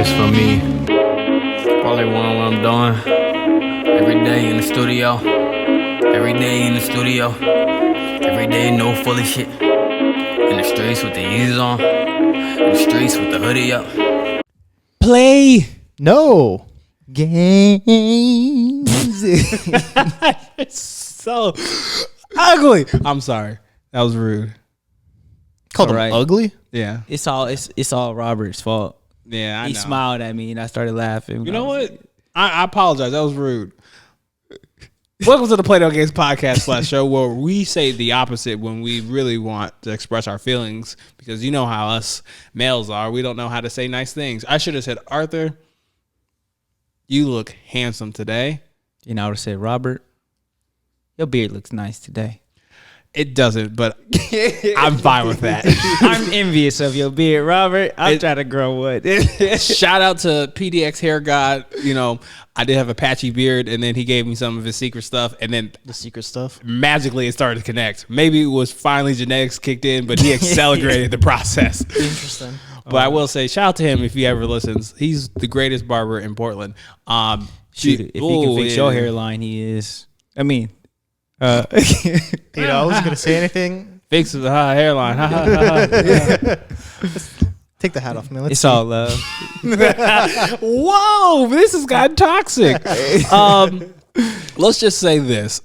It's for me. Probably what I'm doing. Every day in the studio. Every day in the studio. Every day no fully shit. In the streets with the Yeezys on. In the streets with the hoodie up. Play No games. It's so ugly. I'm sorry. That was rude. Called him Alright. ugly. Yeah. It's all Robert's fault. Yeah, I He know. smiled at me and I started laughing. You know what? I apologize. That was rude. Welcome to the Play No Games podcast / show where we say the opposite when we really want to express our feelings, because you know how us males are. We don't know how to say nice things. I should have said, Arthur, you look handsome today. You know, I would have said, Robert, your beard looks nice today. It doesn't, but I'm fine with that. I'm envious of your beard, Robert. I'm trying to grow one. Shout out to PDX Hair God. You know, I did have a patchy beard, and then he gave me some of his secret stuff, and then The secret stuff. magically it started to connect. Maybe it was finally genetics kicked in, but he accelerated the process. Interesting. But I will say, shout out to him if he ever listens. He's the greatest barber in Portland. Shoot, if he can fix your hairline, he is. I mean, I wasn't gonna say anything. fix the hairline. Take the hat off, man. it's all love. Whoa, this has gotten toxic. Let's just say this.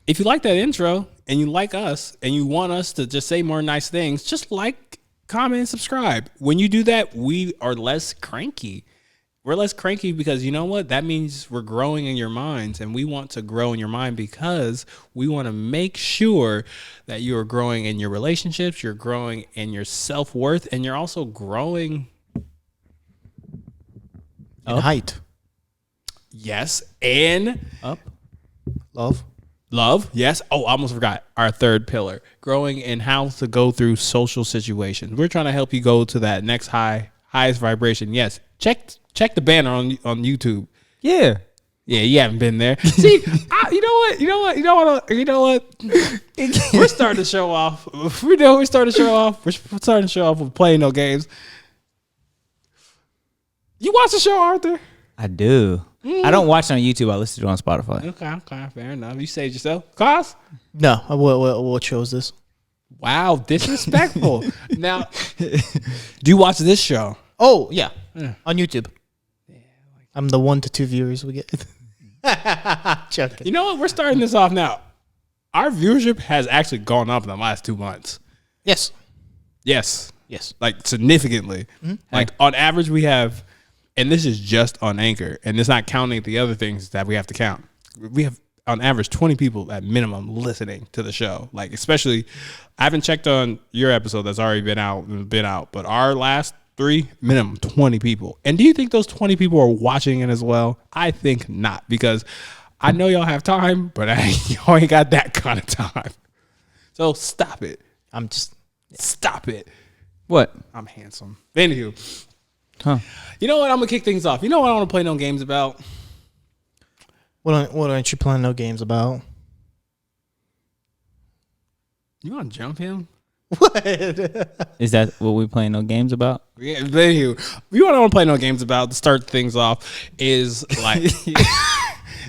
If you like that intro and you like us and you want us to just say more nice things, just like, comment, and subscribe. When you do that, we are less cranky. We're less cranky because you know what? That means we're growing in your minds, and we want to grow in your mind because we want to make sure that you are growing in your relationships, you're growing in your self-worth, and you're also growing. In height, Yes. And Up. love. Yes. Oh, I almost forgot our third pillar, growing in how to go through social situations. We're trying to help you go to that next highest vibration. Yes. Check the banner on YouTube. Yeah. Yeah, you haven't been there. See, you know what? We're starting to show off. We're starting to show off with playing no games. You watch the show, Arthur? I do. I don't watch it on YouTube. I listen to it on Spotify. Okay, fair enough. You saved yourself. Cause? No, what show is this? Wow, disrespectful. Now, do you watch this show? Oh yeah, on YouTube. I'm the 1 to 2 viewers we get. Joking. You know what? We're starting this off now. Our viewership has actually gone up in the last 2 months. Yes. Yes. Yes. Like significantly. Like on average we have, and this is just on Anchor, and it's not counting the other things that we have to count. We have on average 20 people at minimum listening to the show. Like especially, I haven't checked on your episode that's already been out, but our last 3, minimum 20 people. And do you think those 20 people are watching it as well? I think not, because I know y'all have time, but y'all ain't got that kind of time. So stop it. Stop it. What? I'm handsome. Anywho. Huh. You know what? I'm going to kick things off. You know what I want to play no games about? What aren't you playing no games about? You want to jump him? What? Is that what we playing no games about? Yeah, anywho. You want to play no games about to start things off is like...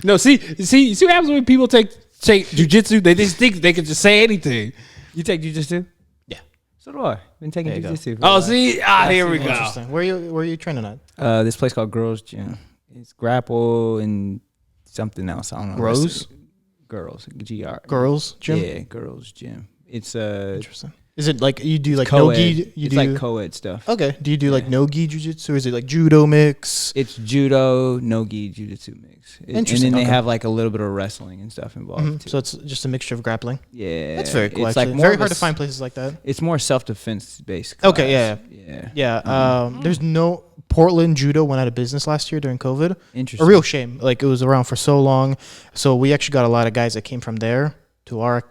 No, see what happens when people take jujitsu? They just think they can just say anything. You take jujitsu? Yeah. So do I. Been taking There you go. jujitsu. Oh, see? Here we go. Interesting. Where are you training at? This place called Girls Gym. It's grapple and something else. I don't know. Rose? Girls. GR. Girls gym? Yeah, girls gym. It's Interesting. Is it like you do like co-ed. no-gi? It's like co-ed stuff. Okay. Do you do like no-gi jiu-jitsu, or is it like judo mix? It's judo, no-gi, jiu-jitsu mix. And Interesting, then they okay. have like a little bit of wrestling and stuff involved too. So it's just a mixture of grappling. Yeah. That's very cool. It's Actually. like more Very of hard a to find places like that. It's more self-defense based. Okay, class. yeah. Yeah. Yeah. There's no Portland judo went out of business last year during COVID. Interesting. A real shame. Like it was around for so long. So we actually got a lot of guys that came from there to our.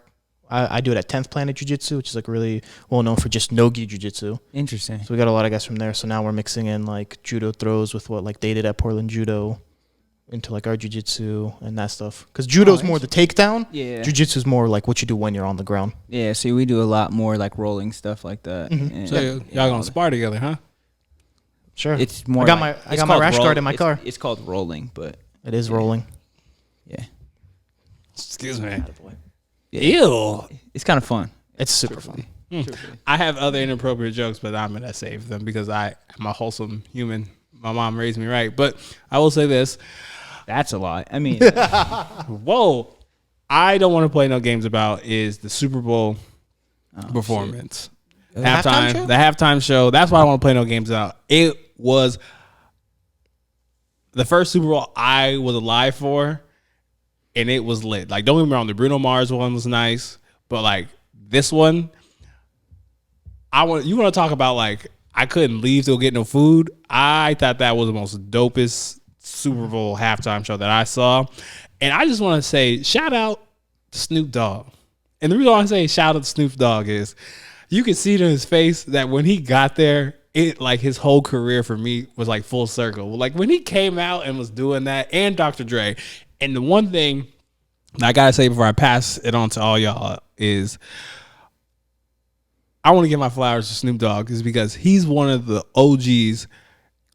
I do it at 10th Planet Jiu-Jitsu, which is like really well known for just no-gi jiu-jitsu. Interesting. So we got a lot of guys from there. So now we're mixing in like judo throws with what like they did at Portland Judo into like our jiu-jitsu and that stuff. Because judo's more the takedown. Yeah. Jiu-jitsu's more like what you do when you're on the ground. Yeah. See, we do a lot more like rolling stuff like that. Mhm. And So y'all gonna spar together, huh? sure. It's more. I got like, my I got my rash guard in my it's, car. It's called rolling, but It is rolling. yeah, Excuse me. yeah. Ew. It's kind of fun. It's super fun. I have other inappropriate jokes, but I'm gonna save them because I am a wholesome human. My mom raised me right. But I will say this. That's a lot. I mean, Whoa. I don't want to play no games about is the Super Bowl performance. Halftime show? The halftime show. That's why I don't want to play no games out. It was the first Super Bowl I was alive for, and it was lit. Like, don't get me wrong, the Bruno Mars one was nice, but like this one, you want to talk about like I couldn't leave till get no food. I thought that was the most dopest Super Bowl halftime show that I saw. And I just want to say shout out to Snoop Dogg. And the reason why I say shout out to Snoop Dogg is you can see it in his face that when he got there, it like his whole career for me was like full circle. Like when he came out and was doing that, and Dr. Dre. And the one thing that I gotta say before I pass it on to all y'all is I want to give my flowers to Snoop Dogg is because he's one of the OGs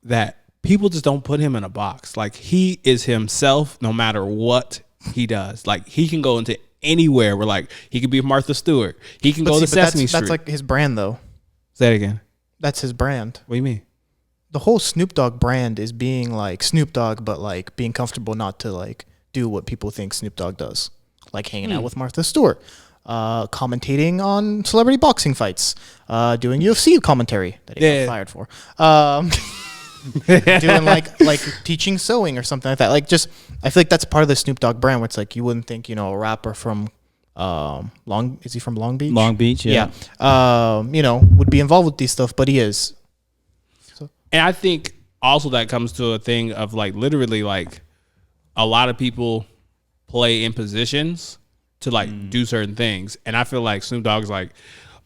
that people just don't put him in a box. Like he is himself no matter what he does. Like he can go into anywhere where like he could be Martha Stewart. He can go to Sesame Street. That's like his brand though. Say it again. That's his brand. What do you mean? The whole Snoop Dogg brand is being like Snoop Dogg, but like being comfortable not to like do what people think Snoop Dogg does. Like hanging out with Martha Stewart, commentating on celebrity boxing fights, doing UFC commentary that he got fired for. Doing like teaching sewing or something like that. Like just I feel like that's part of the Snoop Dogg brand where it's like you wouldn't think, you know, a rapper from is he from Long Beach? Long Beach, yeah. You know, would be involved with these stuff, but he is. So. And I think also that comes to a thing of like literally like a lot of people play in positions to like do certain things. And I feel like Snoop Dogg's like,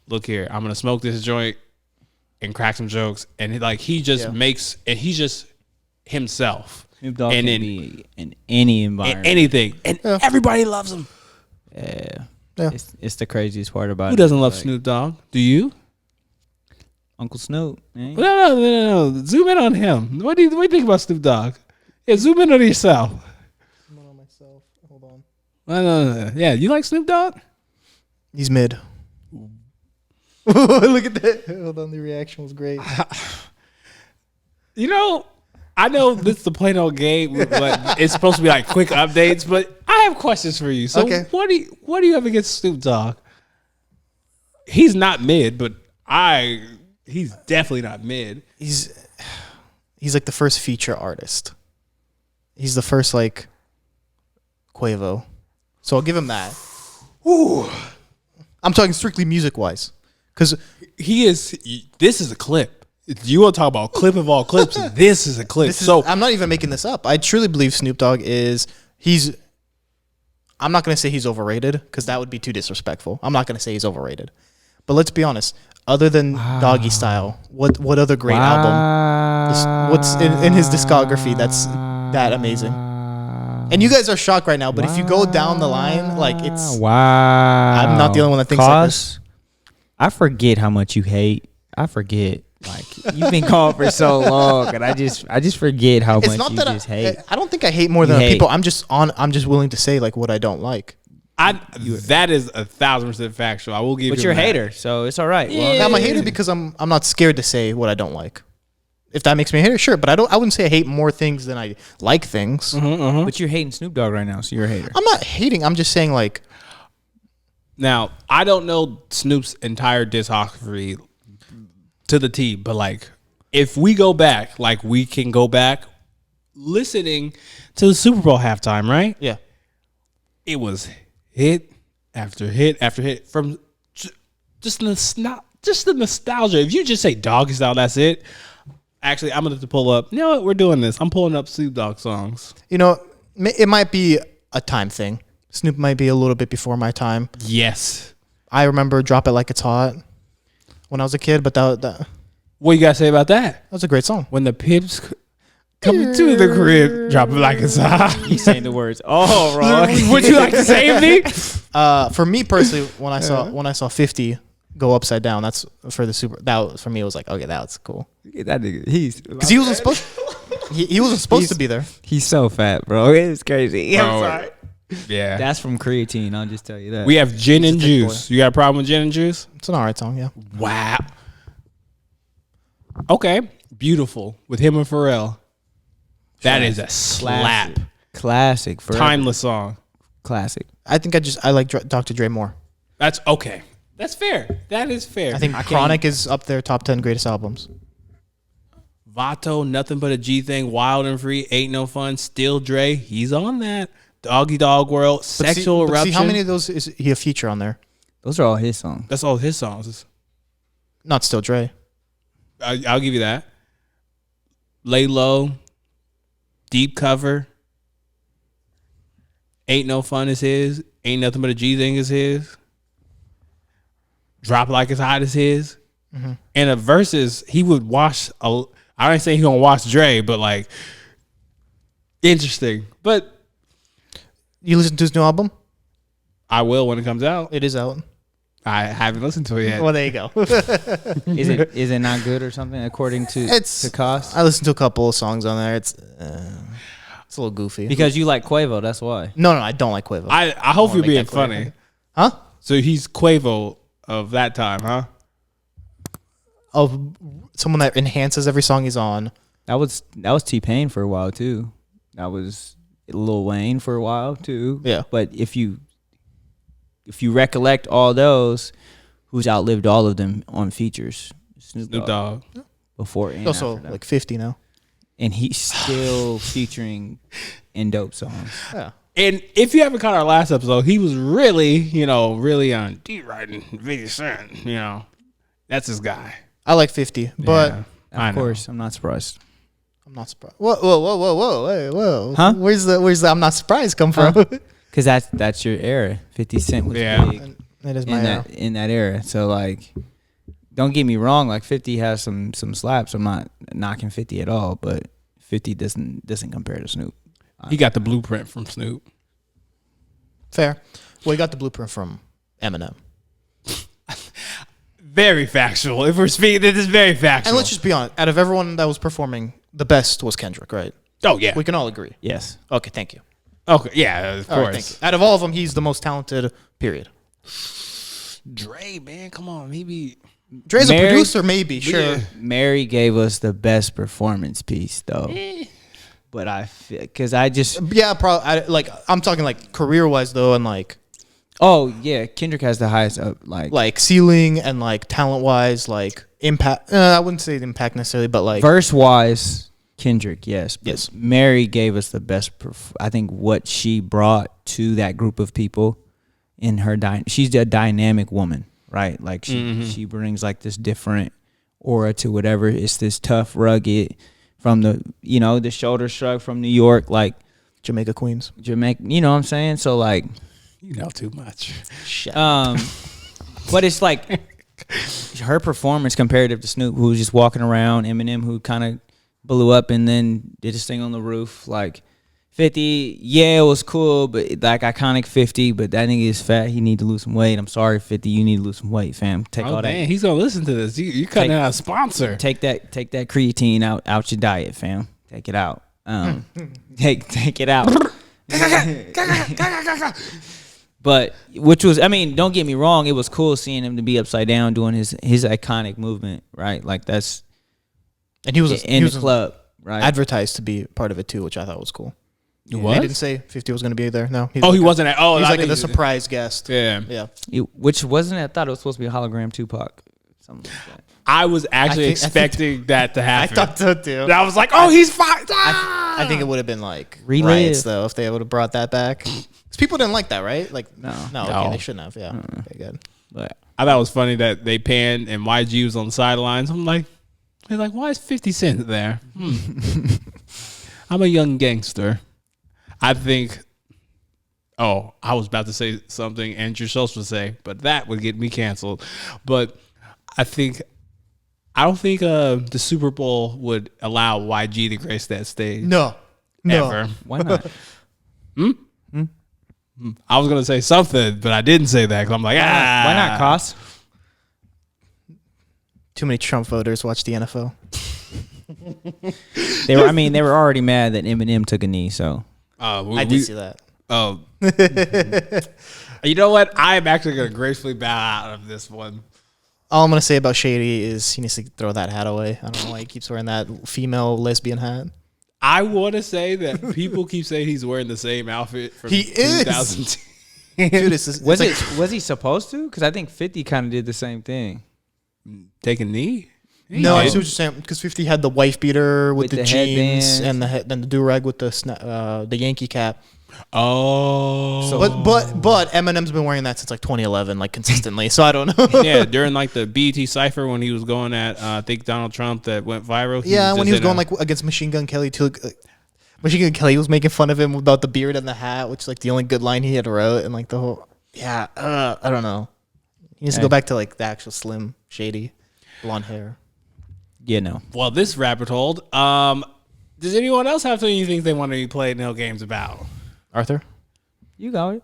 look here, I'm gonna smoke this joint and crack some jokes, and like he just makes, and he's just himself. Snoop Dogg and can be in any environment, anything, and everybody loves him. Yeah. Yeah. It's the craziest part about it. Who doesn't love Like, Snoop Dogg? Do you? Uncle Snoop? Eh? No. Zoom in on him. What do you think about Snoop Dogg? Yeah, zoom in on yourself. On myself. Hold on. No. Yeah, you like Snoop Dogg? He's mid. Look at that. Hold on, the reaction was great. You know, I know this is the plain old game, but it's supposed to be like quick updates. But I have questions for you. So, Okay. what do you have against Snoop Dogg? He's not mid, but he's definitely not mid. He's like the first feature artist. He's the first like Quavo. So I'll give him that. Ooh, I'm talking strictly music wise. Because this is a clip. You want to talk about clip of all clips? This is a clip. I'm not even making this up. I truly believe Snoop Dogg I'm not going to say he's overrated because that would be too disrespectful. I'm not going to say he's overrated. But let's be honest. Other than Doggy Style, what other great album? What's in his discography that's that amazing? And you guys are shocked right now, but if you go down the line, like it's... I'm not the only one that thinks like this. I forget how much you hate. I forget. Like you've been gone for so long, and I just forget how It's much not you that just hate. I don't think I hate more than people. I'm just willing to say like what I don't like. That is 1,000% factual. I will give you. But you're a that. hater, so it's all right. Well, I'm a hater because I'm not scared to say what I don't like. If that makes me a hater, sure. But I wouldn't say I hate more things than I like things. But you're hating Snoop Dogg right now, so you're a hater. I'm not hating. I'm just saying like. Now, I don't know Snoop's entire discography to the T, but like if we go back, like we can go back listening to the Super Bowl halftime, right? Yeah. It was hit after hit after hit from just the nostalgia. If you just say Doggy Style, that's it. Actually, I'm going to pull up. You know what? We're doing this. I'm pulling up Snoop Dogg songs. You know, it might be a time thing. Snoop might be a little bit before my time. Yes. I remember Drop It Like It's Hot when I was a kid, but that What you got to say about that? was a great song. When the pips come to the crib, drop it like it's hot. He's saying the words. Oh, wrong. Would you like to save me? For me personally, when I saw 50, go upside down. That's for the super. For me, it was like, okay, that's cool. That nigga, he's Because he wasn't supposed. He wasn't supposed to be there. He's so fat, bro. It's crazy. Bro, I'm sorry. Yeah. That's from creatine. I'll just tell you that. We have gin and thick juice. You got a problem with gin and juice? It's an alright song, yeah. Wow. Okay. Beautiful with him and Pharrell. That is a slap. Classic. Forever. Timeless song. Classic. I think I like Dr. Dre more. That's okay. That's fair. That is fair. I think Chronic is up there, top 10 greatest albums. Vato, Nothing But a G Thing, Wild and Free, Ain't No Fun, Still Dre. He's on that. Doggy Dog World, Sexual Eruption. See how many of those is he a feature on there? Those are all his songs. That's all his songs. Not Still Dre. I'll give you that. Lay Low, Deep Cover, Ain't No Fun is his. Ain't Nothing But a G Thing is his. Drop Like It's Hot is his. Mm-hmm. And a verses, he would wash. I ain't saying he gonna watch Dre, but like, interesting. But You listen to his new album? I will when it comes out. It is out. I haven't listened to it yet. Well, there you go. Is it not good or something according to Cost? I listened to a couple of songs on there. It's a little goofy. Because you like Quavo, that's why. No, I don't like Quavo. I hope you're make being that clear. funny. Huh? So he's Quavo of that time, huh? Of someone that enhances every song he's on. That was T-Pain for a while too. That was Lil Wayne for a while too. Yeah. But if you recollect all those, who's outlived all of them on features? Snoop Dogg. Before and He's also after them. like 50 now. And he's still featuring in dope songs. Yeah. And if you haven't caught our last episode, he was really on D-Riding 50 Cent. That's his guy. I like 50, but Yeah, Of course, I'm not surprised. I'm not surprised. Whoa, hey, whoa. Huh? Where's the I'm not surprised come from? Because that's your era. 50 Cent was Yeah. big That is my era. in that era. So like, don't get me wrong. Like 50 has some slaps. I'm not knocking 50 at all, but 50 doesn't compare to Snoop. He got the blueprint from Snoop. Fair. Well, he got the blueprint from Eminem. Very factual. If we're speaking, this is very factual. And let's just be honest. Out of everyone that was performing, the best was Kendrick, right? Oh yeah. We can all agree. Yes. Okay, thank you. Okay. Yeah. Of All right, course. thank you. Out of all of them, he's the most talented, period. Dre, man, come on, maybe. Dre's Mary- a producer, maybe, sure. Mary gave us the best performance piece though. But I feel because I just Yeah, probably. I'm talking like career-wise, though, and like Kendrick has the highest like ceiling and like talent-wise, like impact. I wouldn't say impact necessarily, but like verse wise, Kendrick, yes. But Yes. Mary gave us the best. I think what she brought to that group of people in her she's a dynamic woman, right? Like she brings like this different aura to whatever. It's this tough, rugged from the shoulder shrug from New York, like Jamaica Queens. Jamaica. You know what I'm saying? So like, You know too much. but it's like her performance comparative to Snoop, who was just walking around, Eminem, who kind of blew up and then did his thing on the roof. Like 50, yeah, it was cool, but like iconic 50, but that nigga is fat. He need to lose some weight. I'm sorry, 50, you need to lose some weight, fam. Take all Man, that. he's gonna listen to this. You cutting out a sponsor. Take that creatine out your diet, fam. Take it out. Take it out. But which was, I mean, don't get me wrong, it was cool seeing him to be upside down doing his iconic movement, right? Like that's And he was in the club, right? advertised to be part of it too, which I thought was cool. What? They didn't say 50 was going to be there. No. Oh, he wasn't at. Oh, He's I like think the surprise guest. Yeah. Yeah. Which wasn't, I thought it was supposed to be a hologram Tupac, something like that. I was actually I think- expecting that to I happen. thought so too. And I was like, oh, he's fine. I think it would have been like Relive. riots though if they would have brought that back. Because people didn't like that, right? Like No. okay, they shouldn't have. Yeah. Okay, good. But I thought it was funny that they panned and YG was on the sidelines. I'm like, they're like, why is 50 Cent there? I'm a young gangster. I think. Oh, I was about to say something Andrew Schultz would say, but that would get me canceled. But I don't think the Super Bowl would allow YG to grace that stage. No. Ever. why not? I was gonna say something, but I didn't say that because I'm like, Why not, Cost? Too many Trump voters watch the NFL. They were already mad that Eminem took a knee. So I did see that. Oh, you know what? I am actually going to gracefully bow out of this one. All I'm gonna say about Shady is he needs to throw that hat away. I don't know why he keeps wearing that female lesbian hat. I want to say that people keep saying he's wearing the same outfit from He is. 2010. Dude, was he supposed to? Because I think 50 kind of did the same thing. Take a knee? No, I see what you're saying. Because 50 had the wife beater with the jeans headband. and the do rag with the Yankee cap. Oh. So, but Eminem's been wearing that since like 2011, like consistently. So I don't know. Yeah, during like the BET Cypher when he was going at I think Donald Trump that went viral. When he was going like against Machine Gun Kelly too. Machine Gun Kelly was making fun of him about the beard and the hat, which is like the only good line he had wrote, and like the whole I don't know. He needs to go back to like the actual Slim Shady blonde hair. Yeah, no. Well, this rabbit hole. Does anyone else have anything they want to be playing no games about? Arthur? You got it.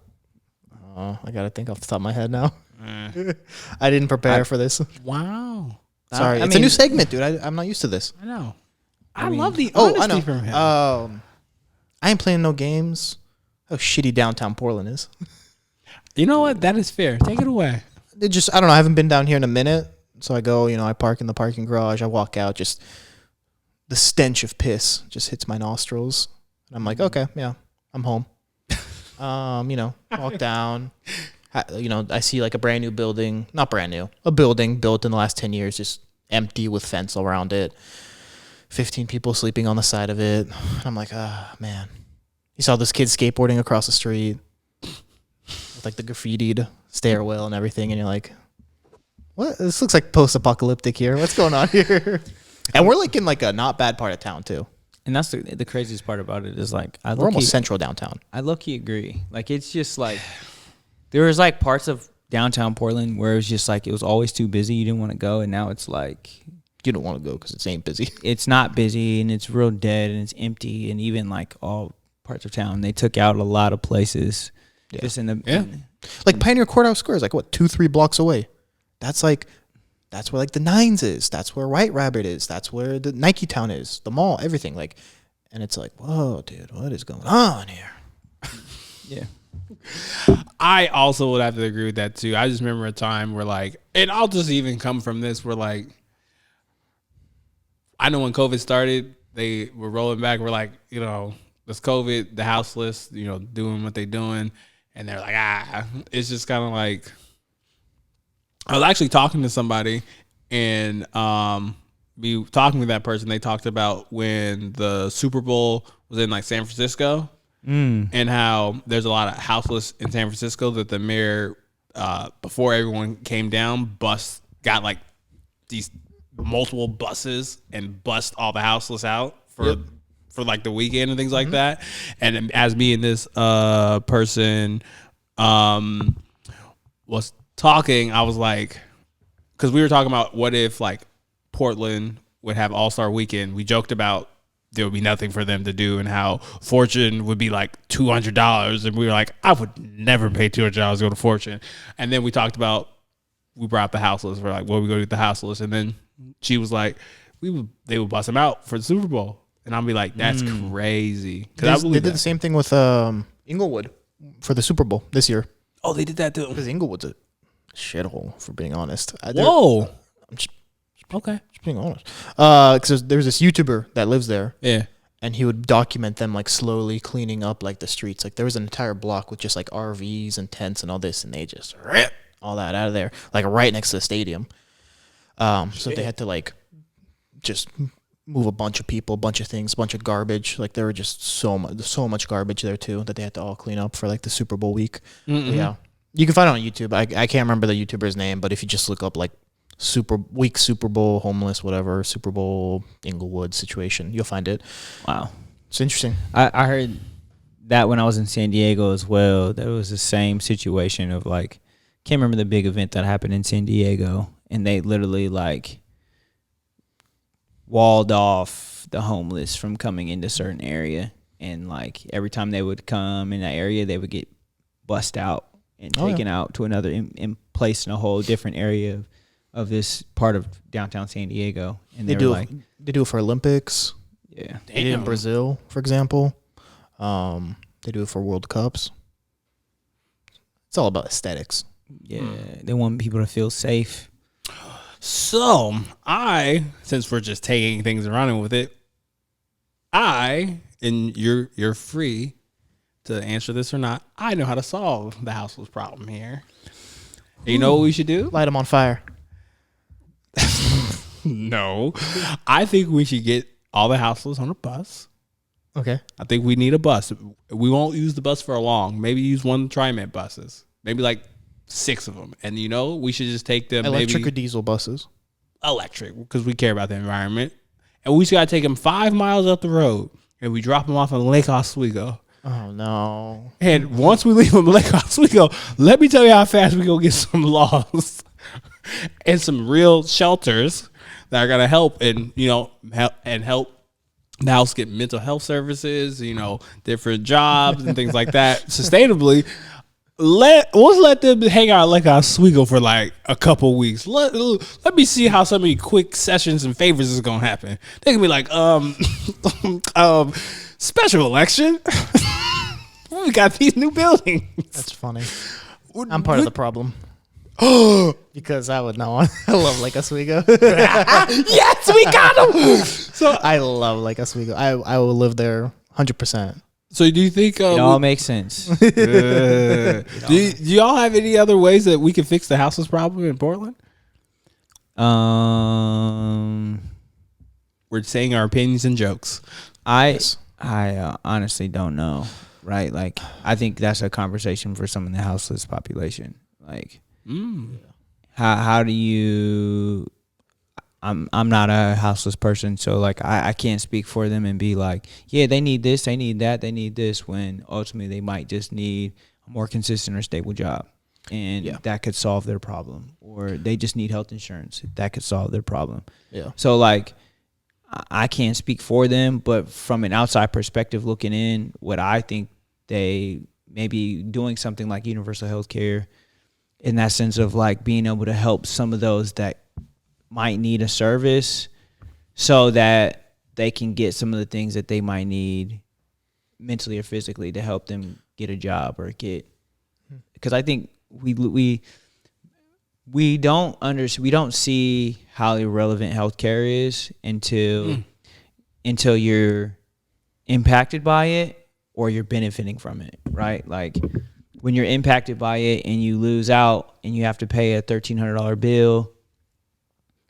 I gotta think off the top of my head now. I didn't prepare for this. Wow. Sorry, it's a new segment, dude. I'm not used to this. I know. I love the I honesty know. from him. I ain't playing no games. How shitty downtown Portland is. You know what? That is fair. Take it away. I don't know. I haven't been down here in a minute, so I go. I park in the parking garage. I walk out. Just the stench of piss just hits my nostrils, and I'm like, okay, yeah, I'm home. Walk down. I see like a brand new building, not brand new, a building built in the last 10 years, just empty with fence around it. 15 people sleeping on the side of it. I'm like, man. You saw this kid skateboarding across the street with like the graffitied stairwell and everything, and you're like, what? This looks like post-apocalyptic here. What's going on here? And we're like in like a not bad part of town too. And that's the craziest part about it is like We're almost central downtown. I low-key agree. Like it's just like there was like parts of downtown Portland where it was just like it was always too busy. You didn't want to go, and now it's like You don't want to go because it ain't busy. It's not busy and it's real dead and it's empty. And even like all parts of town, they took out a lot of places. Yeah. Just in the like Pioneer Courthouse Square is like what 2-3 blocks away. That's where like the Nines is. That's where White Rabbit is. That's where the Nike Town is. The mall, everything. Like, and it's like, whoa, dude, what is going on here? Yeah. I also would have to agree with that too. I just remember a time where like, and I'll just even come from this where like, I know when COVID started, they were rolling back. We're like, this COVID, the houseless, doing what they doing. And they're like, it's just kind of like, I was actually talking to somebody and be talking with that person. They talked about when the Super Bowl was in like San Francisco and how there's a lot of houseless in San Francisco that the mayor, before everyone came down, got like these multiple buses and bust all the houseless out for like the weekend and things like that. And as me and this person was talking, I was like, because we were talking about what if like Portland would have All-Star Weekend. We joked about there would be nothing for them to do and how Fortune would be like $200. And we were like, I would never pay $200 to go to Fortune. And then we talked about, we brought the houseless. We're like, well, we go to the houseless. And then she was like, they would bust them out for the Super Bowl. And I'll be like, that's crazy. They did the same thing with Inglewood for the Super Bowl this year. Oh, they did that too. Because Inglewood's a shithole, for being honest. Whoa. I'm just Okay. being honest. Because there's this YouTuber that lives there. Yeah. And he would document them like slowly cleaning up like the streets. Like there was an entire block with just like RVs and tents and all this, and they just ripped all that out of there, like right next to the stadium. So they had to like just move a bunch of people, a bunch of things, a bunch of garbage. Like there were just so much garbage there too that they had to all clean up for like the Super Bowl week. Yeah, you can find it on YouTube. I can't remember the YouTuber's name, but if you just look up like Super Bowl homeless, whatever, Super Bowl Inglewood situation, you'll find it. Wow, it's interesting. I heard that when I was in San Diego as well. There was the same situation of like, can't remember the big event that happened in San Diego, and they literally like walled off the homeless from coming into certain area, and like every time they would come in that area, they would get bussed out and taken out to another and placed in a whole different area of this part of downtown San Diego, and They they, do were like, they do it for Olympics. yeah, They did it in Brazil, for example. They do it for World Cups. It's all about aesthetics. yeah, they want people to feel safe. So since we're just taking things and running with it, and you're free to answer this or not. I know how to solve the houseless problem here. You know what we should do? Light them on fire. No, I think we should get all the houseless on a bus. Okay. I think we need a bus. We won't use the bus for long. Maybe use one TriMet buses. Maybe like 6 of them. And we should just take them. Electric maybe or diesel buses? electric, because we care about the environment. And we just got to take them 5 miles up the road. And we drop them off on Lake Oswego. Oh, no. And once we leave them in Lake Oswego, let me tell you how fast we go get some laws and some real shelters that are going to help and, help the house get mental health services, different jobs and things like that sustainably. Let's let them hang out like Oswego for like a couple weeks. Let me see how so many quick sessions and favors is gonna happen. They can be like, special election. We got these new buildings. That's funny. I'm part of the problem. Because I would know. I love Lake Oswego. Yes, we got them. So I love Lake Oswego. I will live there 100%. So do you think It all makes sense. do y'all have any other ways that we can fix the houseless problem in Portland? We're saying our opinions and jokes. I honestly don't know. Right? Like, I think that's a conversation for some of the houseless population. Like, how do you? I'm not a houseless person, so like I can't speak for them and be like, yeah, they need this, they need that, they need this, when ultimately they might just need a more consistent or stable job, and that could solve their problem. Or they just need health insurance, that could solve their problem. Yeah. So like, I can't speak for them, but from an outside perspective looking in, what I think they may be doing something like universal health care, in that sense of like being able to help some of those that might need a service so that they can get some of the things that they might need mentally or physically to help them get a job or because I think we don't see how irrelevant healthcare is until you're impacted by it or you're benefiting from it, right? Like when you're impacted by it and you lose out and you have to pay a $1,300 bill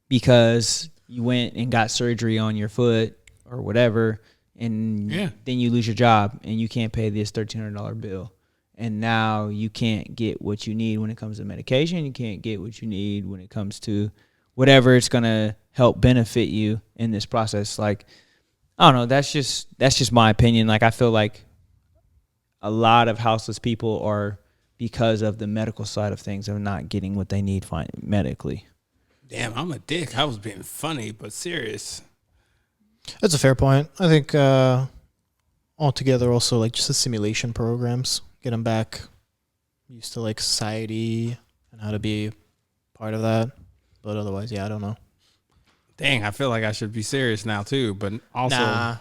because you went and got surgery on your foot or whatever, and then you lose your job and you can't pay this $1,300 bill. And now you can't get what you need when it comes to medication. You can't get what you need when it comes to whatever it's going to help benefit you in this process. Like, I don't know. That's just my opinion. Like, I feel like a lot of houseless people are because of the medical side of things of not getting what they need medically. Damn, I'm a dick. I was being funny, but serious. That's a fair point. I think altogether also like just the simulation programs, get them back used to like society and how to be part of that. But otherwise, I don't know. Dang, I feel like I should be serious now too, but also. Nah.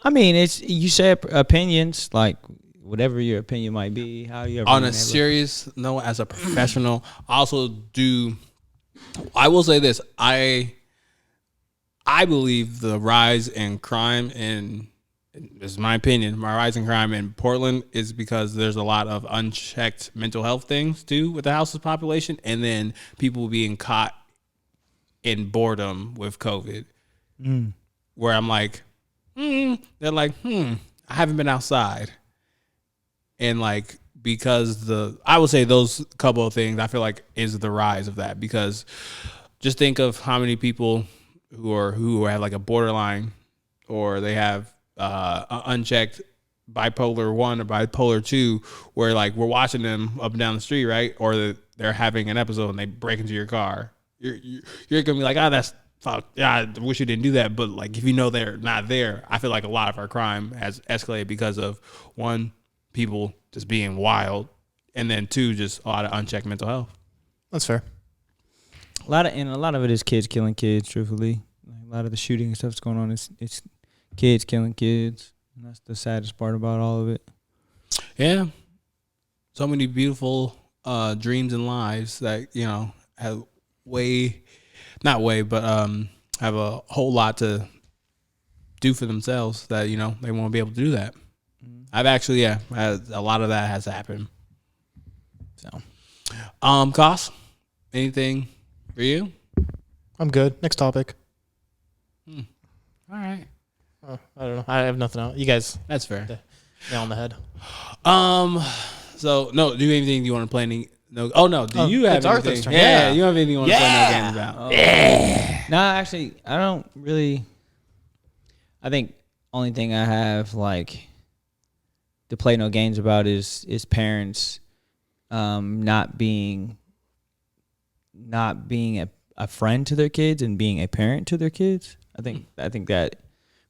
I mean, you say opinions, like whatever your opinion might be. How you ever on a serious note, as a professional, I will say this: I believe the rise in crime this is my opinion, my rise in crime in Portland is because there's a lot of unchecked mental health things too with the houseless population, and then people being caught in boredom with COVID, where I'm like, they're like, I haven't been outside, and like. Because I would say those couple of things I feel like is the rise of that, because just think of how many people who have like a borderline or they have unchecked bipolar 1 or bipolar 2, where like we're watching them up and down the street, right? Or they're having an episode and they break into your car. You're gonna be like, that's fuck. Yeah, I wish you didn't do that. But like if you know they're not there, I feel like a lot of our crime has escalated because of one, people just being wild, and then 2, just a lot of unchecked mental health. That's fair. A lot of it is kids killing kids. Truthfully, like, a lot of the shooting and stuff that's going on is it's kids killing kids. And that's the saddest part about all of it. Yeah. So many beautiful dreams and lives that, have have a whole lot to do for themselves that, they won't be able to do that. I've actually, a lot of that has happened. So, Koss, anything for you? I'm good. Next topic. All right. I don't know. I have nothing else. You guys, That's fair. nail on the head. So no, do you have anything you want to play? No. Oh no. Do you have it's anything? Arthur's turn. Yeah, Yeah. you have anything you want to play no games about? No, actually, I don't really. I think only thing I have like to play no games about is parents not being a friend to their kids and being a parent to their kids. I think that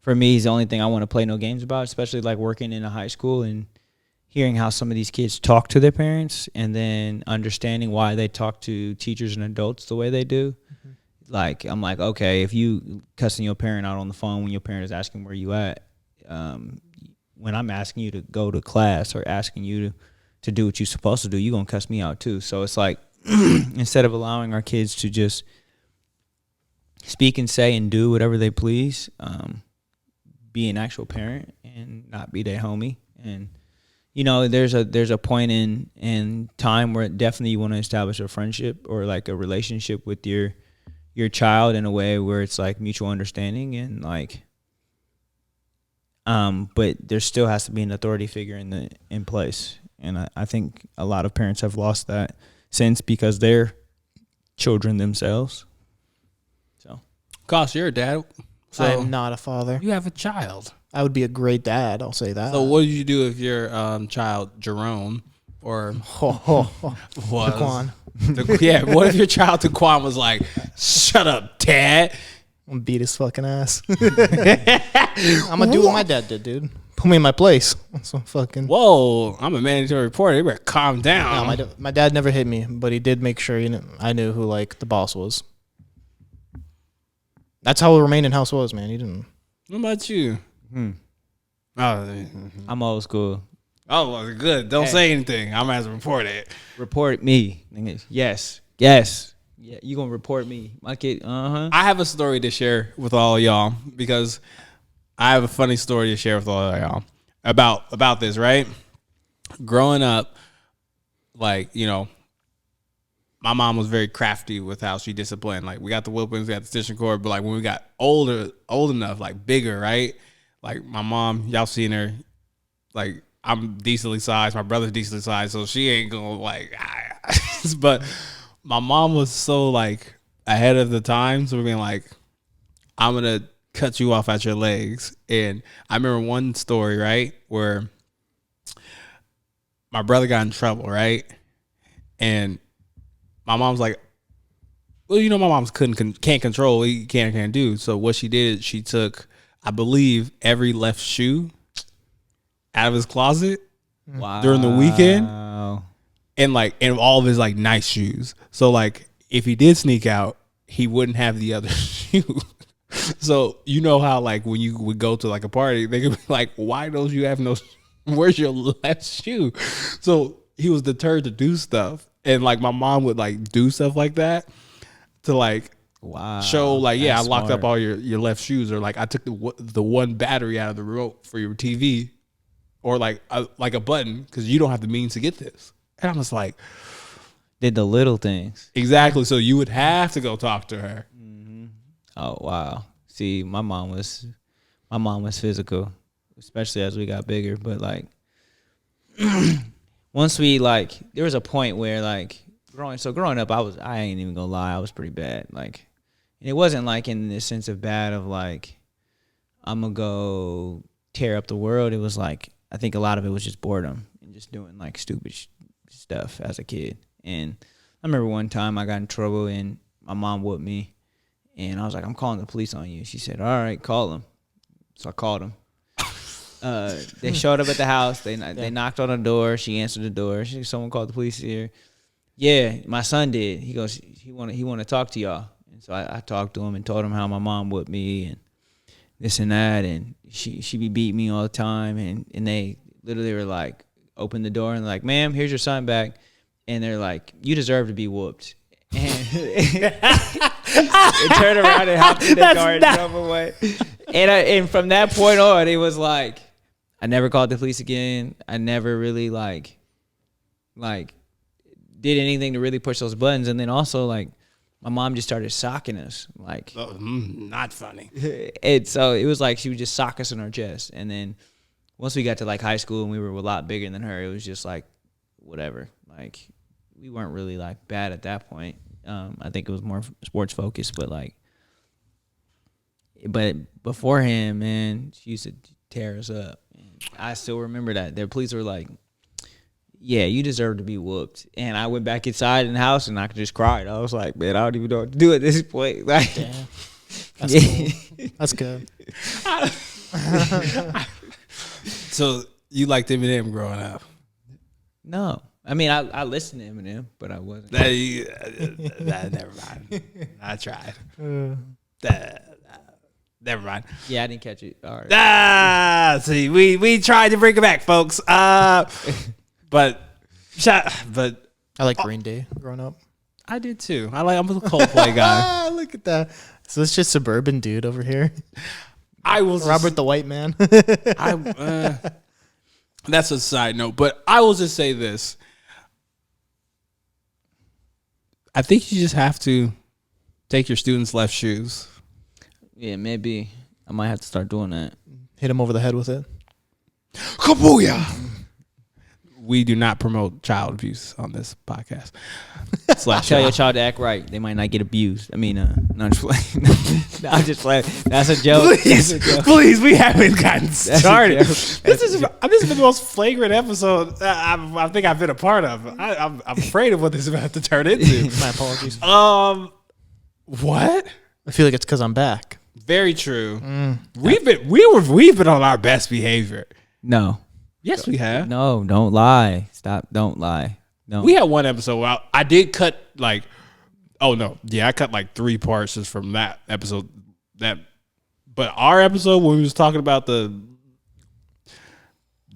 for me is the only thing I want to play no games about, especially like working in a high school and hearing how some of these kids talk to their parents and then understanding why they talk to teachers and adults the way they do. Mm-hmm. Like, I'm like, okay, if you cussing your parent out on the phone when your parent is asking where you at, when I'm asking you to go to class or asking you to do what you're supposed to do, you're going to cuss me out too. So it's like, instead of allowing our kids to just speak and say and do whatever they please, be an actual parent and not be their homie. And there's a point in time where definitely you want to establish a friendship or like a relationship with your child in a way where it's like mutual understanding and like but there still has to be an authority figure in place. And I think a lot of parents have lost that sense because they're children themselves. So, Koss, you're a dad. So I am not a father. You have a child. I would be a great dad. I'll say that. So what did you do if your child Jerome or was Daquan. What if your child Daquan was like, "Shut up, Dad"? I'm gonna beat his fucking ass. I'm gonna do what my dad did, dude. Put me in my place. So fucking. Whoa! I'm a mandatory reporter. You better calm down. No, my dad never hit me, but he did make sure I knew who like the boss was. That's how Remain in House was, man. He didn't. What about you? I'm old school. Oh, well, good. Don't say anything. I'm gonna have to report it. Report me. Yes. Yeah, you gonna report me. My kid, I have a story to share with all y'all because I have a funny story to share with all y'all about this, right? Growing up, like, my mom was very crafty with how she disciplined. Like, we got the whoopings, we got the stitching cord, but like when we got old enough, like bigger, right? Like my mom, y'all seen her, like I'm decently sized, my brother's decently sized, so she ain't gonna like, but my mom was so like ahead of the times. So we're being like, I'm gonna cut you off at your legs. And I remember one story, right, where my brother got in trouble, right, and my mom's like, well, my mom's can't control what he can't do. So what she did, she took, I believe, every left shoe out of his closet during the weekend, and all of his like nice shoes. So like if he did sneak out, he wouldn't have the other shoe. So how like when you would go to like a party, they could be like, why don't you have no? Where's your left shoe? So he was deterred to do stuff, and like my mom would like do stuff like that to like show like, yeah, I locked up all your left shoes, or like I took the one battery out of the remote for your TV, or like a button because you don't have the means to get this. And I'm just like, did the little things exactly. So you would have to go talk to her. Mm-hmm. Oh wow! See, my mom was physical, especially as we got bigger. But like, once we like, there was a point where like growing up, I ain't even gonna lie, I was pretty bad. Like, and it wasn't like in the sense of bad of like I'm gonna go tear up the world. It was like I think a lot of it was just boredom and just doing like stupid stuff as a kid. And I remember one time I got in trouble and my mom whooped me, and I was like, I'm calling the police on you. She said, all right, call them. So I called them. They showed up at the house. They knocked on the door. She answered the door. Someone called the police here. yeah, my son did. He goes, he want to talk to y'all. And so I talked to him and told him how my mom whipped me and this and that, and she be beating me all the time, and they literally were like, open the door and like, ma'am, here's your son back, and they're like, you deserve to be whooped. And it turned around and hopped in the car and drove away. And from that point on, it was like, I never called the police again. I never really like did anything to really push those buttons. And then also like my mom just started socking us, like not funny. And so it was like she would just sock us in our chest. And then once we got to like high school and we were a lot bigger than her, it was just like whatever. Like we weren't really like bad at that point. I think it was more sports focused, but beforehand, man, she used to tear us up. And I still remember that. Their police were like, yeah, you deserve to be whooped. And I went back inside in the house and I just cried. I was like, man, I don't even know what to do at this point. Like, Damn. That's cool. That's good. So you liked Eminem growing up? No. I mean, I listened to Eminem, but I wasn't. Never mind. I tried. Never mind. Yeah, I didn't catch it. All right. See, we tried to bring it back, folks. But I like Green Day growing up. I did too. I'm a Coldplay guy. Look at that. So it's just suburban dude over here. I will Robert the White Man. That's a side note, but I will just say this. I think you just have to take your students' left shoes. Yeah, maybe I might have to start doing that. Hit him over the head with it. Kabooyah! We do not promote child abuse on this podcast. Tell your child to act right. They might not get abused. I mean, no, I'm just playing. No, I'm just playing. That's a joke. Please, we haven't gotten started. That's This has been the most flagrant episode I think I've been a part of. I'm afraid of what this is about to turn into. My apologies. What? I feel like it's because I'm back. Very true. We've been on our best behavior. No. Yes, we have. No, don't lie. Stop. Don't lie. No. We had one episode where I did cut like, I cut like 3 parts just from that episode. But our episode when we was talking about the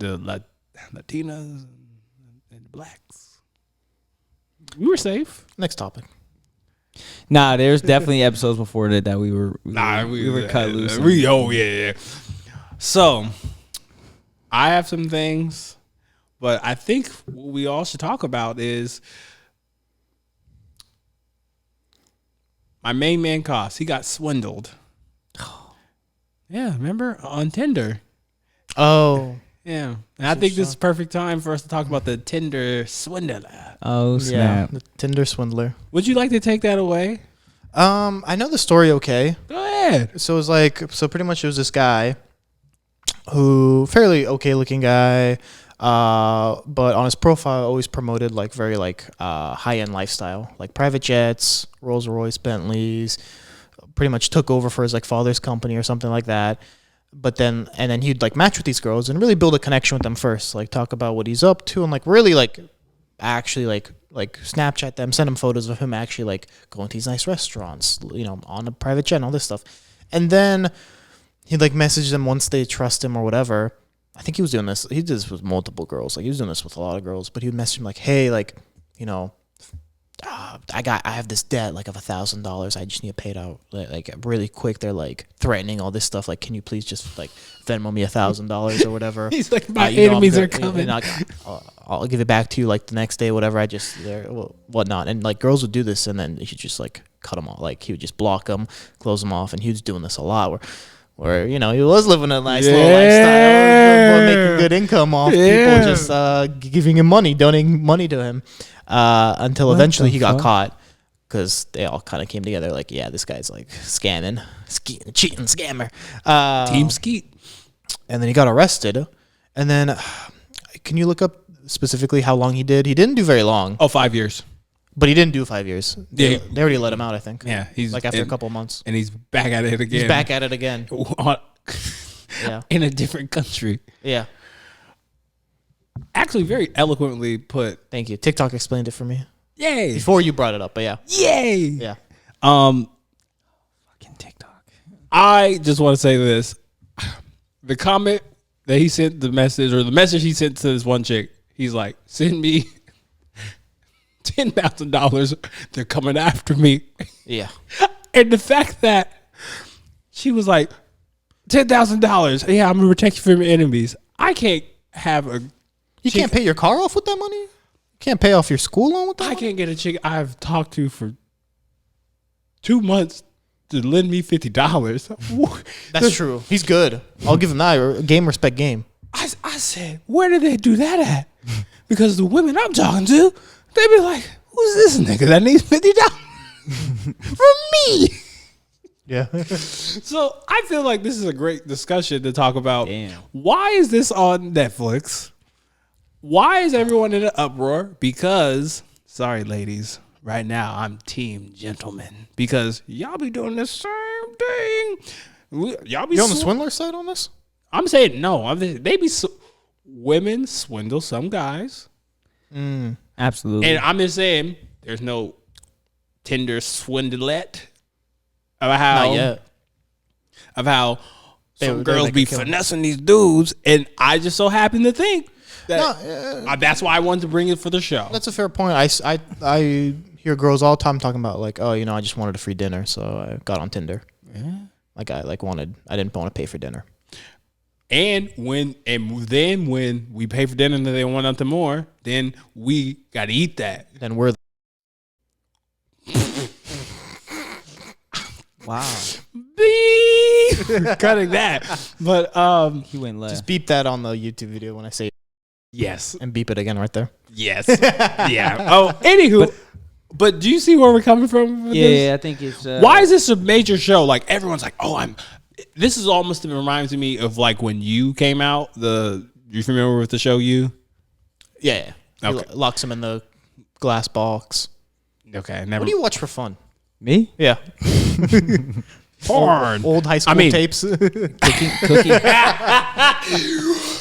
Latinas and the blacks, we were safe. Next topic. Nah, there's definitely episodes before that we were cut loose. Yeah. So I have some things, but I think what we all should talk about is my main man Koss. He got swindled. Yeah, remember on Tinder? Oh. Yeah, and I think this is perfect time for us to talk about the Tinder swindler. Oh, snap. Yeah, the Tinder swindler. Would you like to take that away? I know the story okay. Go ahead. So it was like, pretty much it was this guy who, fairly okay looking guy, but on his profile always promoted like very like high end lifestyle, like private jets, Rolls Royce, Bentleys, pretty much took over for his like father's company or something like that. But then he'd like match with these girls and really build a connection with them first, like talk about what he's up to and like really like actually like Snapchat them, send them photos of him actually like going to these nice restaurants, on a private jet and all this stuff. And then he'd like message them once they trust him or whatever. I think he was doing this. He did this with multiple girls. Like he was doing this with a lot of girls, but he would message him like, hey, like, I have this debt like of $1,000. I just need to pay it out like really quick. They're like threatening all this stuff. Like, can you please just like Venmo me $1,000 or whatever? He's like, my enemies are coming. I'll give it back to you like the next day, whatever. Whatnot. And like girls would do this, and then he just like cut them off. Like he would just block them, close them off, and he was doing this a lot. Where he was living a nice little lifestyle, making good income off people just giving him money, donating money to him, until eventually he got caught because they all kind of came together. Like, yeah, this guy's like scamming, cheating, scammer. Team Skeet. And then he got arrested. And then, can you look up specifically how long he did? He didn't do very long. Oh, 5 years. But he didn't do 5 years. Yeah. They already let him out, I think. Yeah, he's like after a couple of months. And he's back at it again. He's back at it again. Yeah. In a different country. Yeah. Actually, very eloquently put. Thank you. TikTok explained it for me. Yay. Before you brought it up, but yeah. Yay. Yeah. Fucking TikTok. I just want to say this. The comment that he sent, the message he sent to this one chick, he's like, send me $10,000. They're coming after me. Yeah. And the fact that she was like, $10,000. Yeah, I'm going to protect you from your enemies. I can't have a... You can't pay your car off with that money? You can't pay off your school loan with that I money? can't get a chick I've talked to for 2 months to lend me $50. That's true. He's good. I'll give him that. Game respect game. I said, where did they do that at? Because the women I'm talking to, they be like, who's this nigga that needs $50 from me? Yeah. So I feel like this is a great discussion to talk about. Damn. Why is this on Netflix? Why is everyone in an uproar? Because, sorry, ladies, right now I'm team gentleman because y'all be doing the same thing. Y'all be You on the Swindler side on this? I'm saying no. Women swindle some guys, Absolutely. and I'm just saying there's no Tinder swindlet of how Not yet. of how some They girls make be a killing. finessing these dudes, and I just so happen to think that that's why I wanted to bring it for the show. That's a fair point. I hear girls all the time talking about like, oh, I just wanted a free dinner, so I got on Tinder. Yeah. Like I didn't want to pay for dinner. And then when we pay for dinner and they want nothing more, then we got to eat that. Then we're wow. Beep! Cutting that. But He went left. just beep that on the YouTube video when I say it, yes. and beep it again right there. Yes. Yeah. Oh, anywho. But do you see where we're coming from with this? Yeah, I think it's. Why is this a major show? Like everyone's like, oh, this is almost reminds me of like when You came out. You familiar with the show You? Yeah. Okay. He locks him in the glass box. Okay, never. What do you watch for fun? me? Yeah. Porn. Old high school tapes.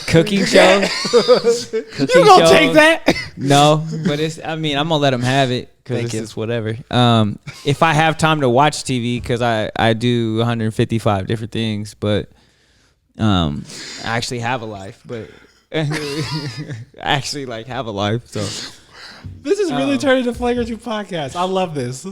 Cooking show. You gonna take that? No, but it's. I mean, I'm gonna let them have it because it's just whatever. If I have time to watch TV, because I do 155 different things, but I actually have a life. But I actually like have a life. So This is really turning to Flagrant 2 podcast. I love this.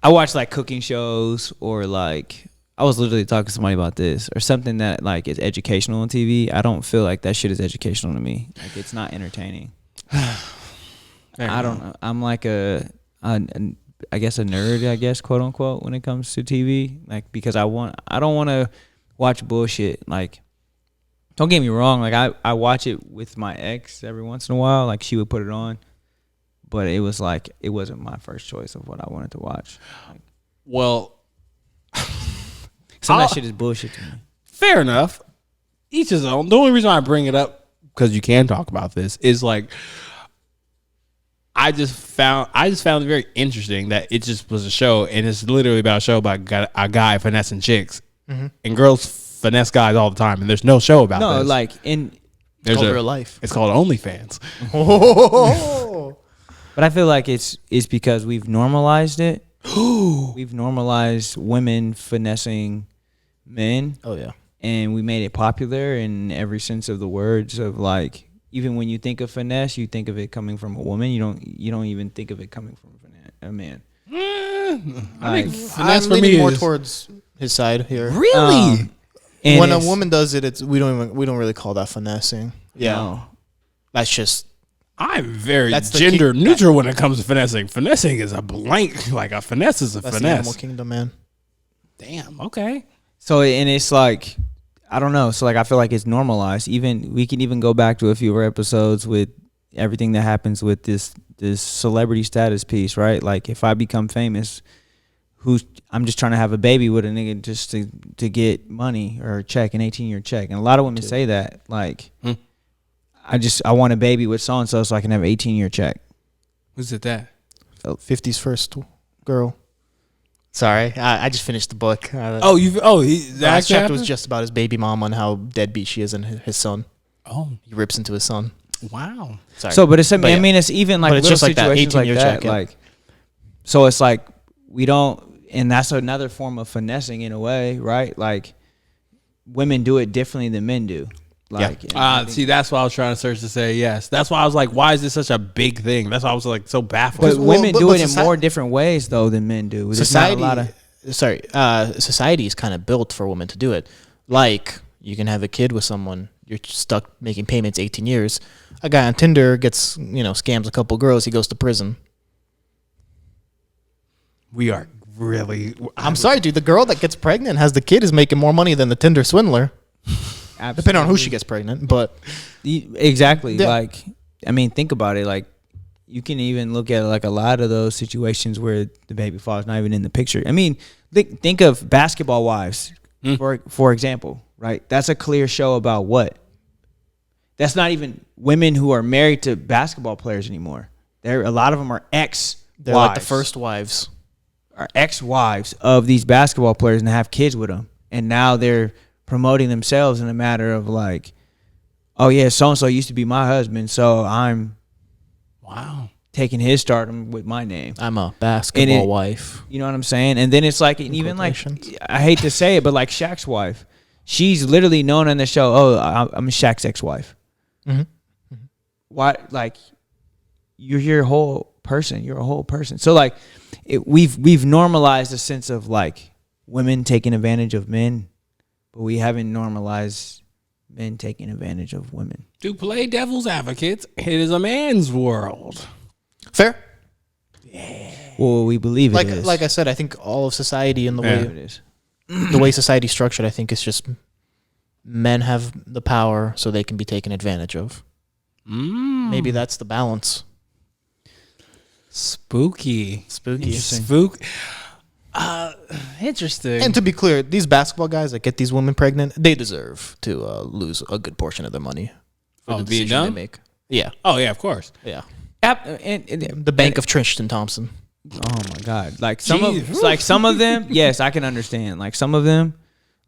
I watch like cooking shows or like. I was literally talking to somebody about this or something that like is educational on TV. I don't feel like that shit is educational to me. Like it's not entertaining. I don't know. I'm like I guess a nerd, I guess, quote unquote, when it comes to TV. Like because I don't want to watch bullshit. Like don't get me wrong. Like I watch it with my ex every once in a while. Like she would put it on, but it was like it wasn't my first choice of what I wanted to watch. Like, Well, some of that shit is bullshit to me. fair enough. Each his own. The only reason I bring it up because you can talk about this is like I just found it very interesting that it just was a show and it's literally about a show about a guy finessing chicks and girls finesse guys all the time and there's no show about No, this. like in. There's real life. It's called OnlyFans. But I feel like it's because we've normalized it. We've normalized women finessing men, Oh yeah. and we made it popular in every sense of the words. Of like, even when you think of finesse, you think of it coming from a woman. You don't even think of it coming from a man. I think finesse I'm for leaning me more is towards his side here. really. And When a it's- woman does it, we don't really call that finessing. Yeah. No. That's just I'm very That's the gender king- neutral when it comes to finessing. Finessing is a blank. Like a finesse is a that's the animal finesse. kingdom, man. Damn. Okay. So and it's like, I don't know. So like, I feel like it's normalized. Even we can even go back to a few of our episodes with everything that happens with this celebrity status piece, right? Like if I become famous, I'm just trying to have a baby with a nigga just to get money or a check, an 18-year check. And a lot of women say that, like, I want a baby with so-and-so so I can have an 18-year check. Who's it that? 50's first girl. Sorry, I just finished the book. The last last chapter was just about his baby mom and how deadbeat she is and his son. Oh, He rips into his son. Wow. Sorry. So, but it's I yeah. mean, it's even like But it's little just like that situations like 18-year that. check, yeah. Like, so it's like we don't, and that's another form of finessing in a way, right? Like, women do it differently than men do. Like, and I think- See, that's why I was trying to search to say yes. That's why I was like, why is this such a big thing? That's why I was like so baffled. but women do it in soci- more different ways though than men do. There's society, not a lot of, society is kind of built for women to do it. Like, you can have a kid with someone, you're stuck making payments 18 years. A guy on Tinder gets, scams a couple girls, he goes to prison. We are really. I'm sorry, dude. The girl that gets pregnant and has the kid is making more money than the Tinder swindler. Depending on who she gets pregnant, but exactly. Yeah. Like, I mean, think about it. Like, you can even look at like a lot of those situations where the baby father's not even in the picture. I mean, think of Basketball Wives, for example, right? That's a clear show about what? That's not even women who are married to basketball players anymore. A lot of them are they're like the first wives. are ex-wives of these basketball players and have kids with them. And now they're promoting themselves in a matter of like, oh yeah, so-and-so used to be my husband, so I'm taking his stardom with my name. I'm a basketball wife. You know what I'm saying? And then it's like, and even like, I hate to say it, but like Shaq's wife, she's literally known on the show, oh, I'm Shaq's ex-wife. Mm-hmm. Why? Like, you're your whole person. You're a whole person. So like, we've normalized a sense of like women taking advantage of men, but we haven't normalized men taking advantage of women. To play devil's advocate, it is a man's world. Fair. Well, we believe it is. Like I said, I think all of society and the it way is. the way society's structured, I think it's just men have the power so they can be taken advantage of. Maybe that's the balance. Spooky. Interesting. Interesting. And to be clear, these basketball guys that get these women pregnant, they deserve to lose a good portion of their money for the being decision they dumb? make. Yeah, Oh yeah, of course. yeah. And The bank of Tristan Thompson. oh my God! Like some of them, yes, I can understand. Like some of them,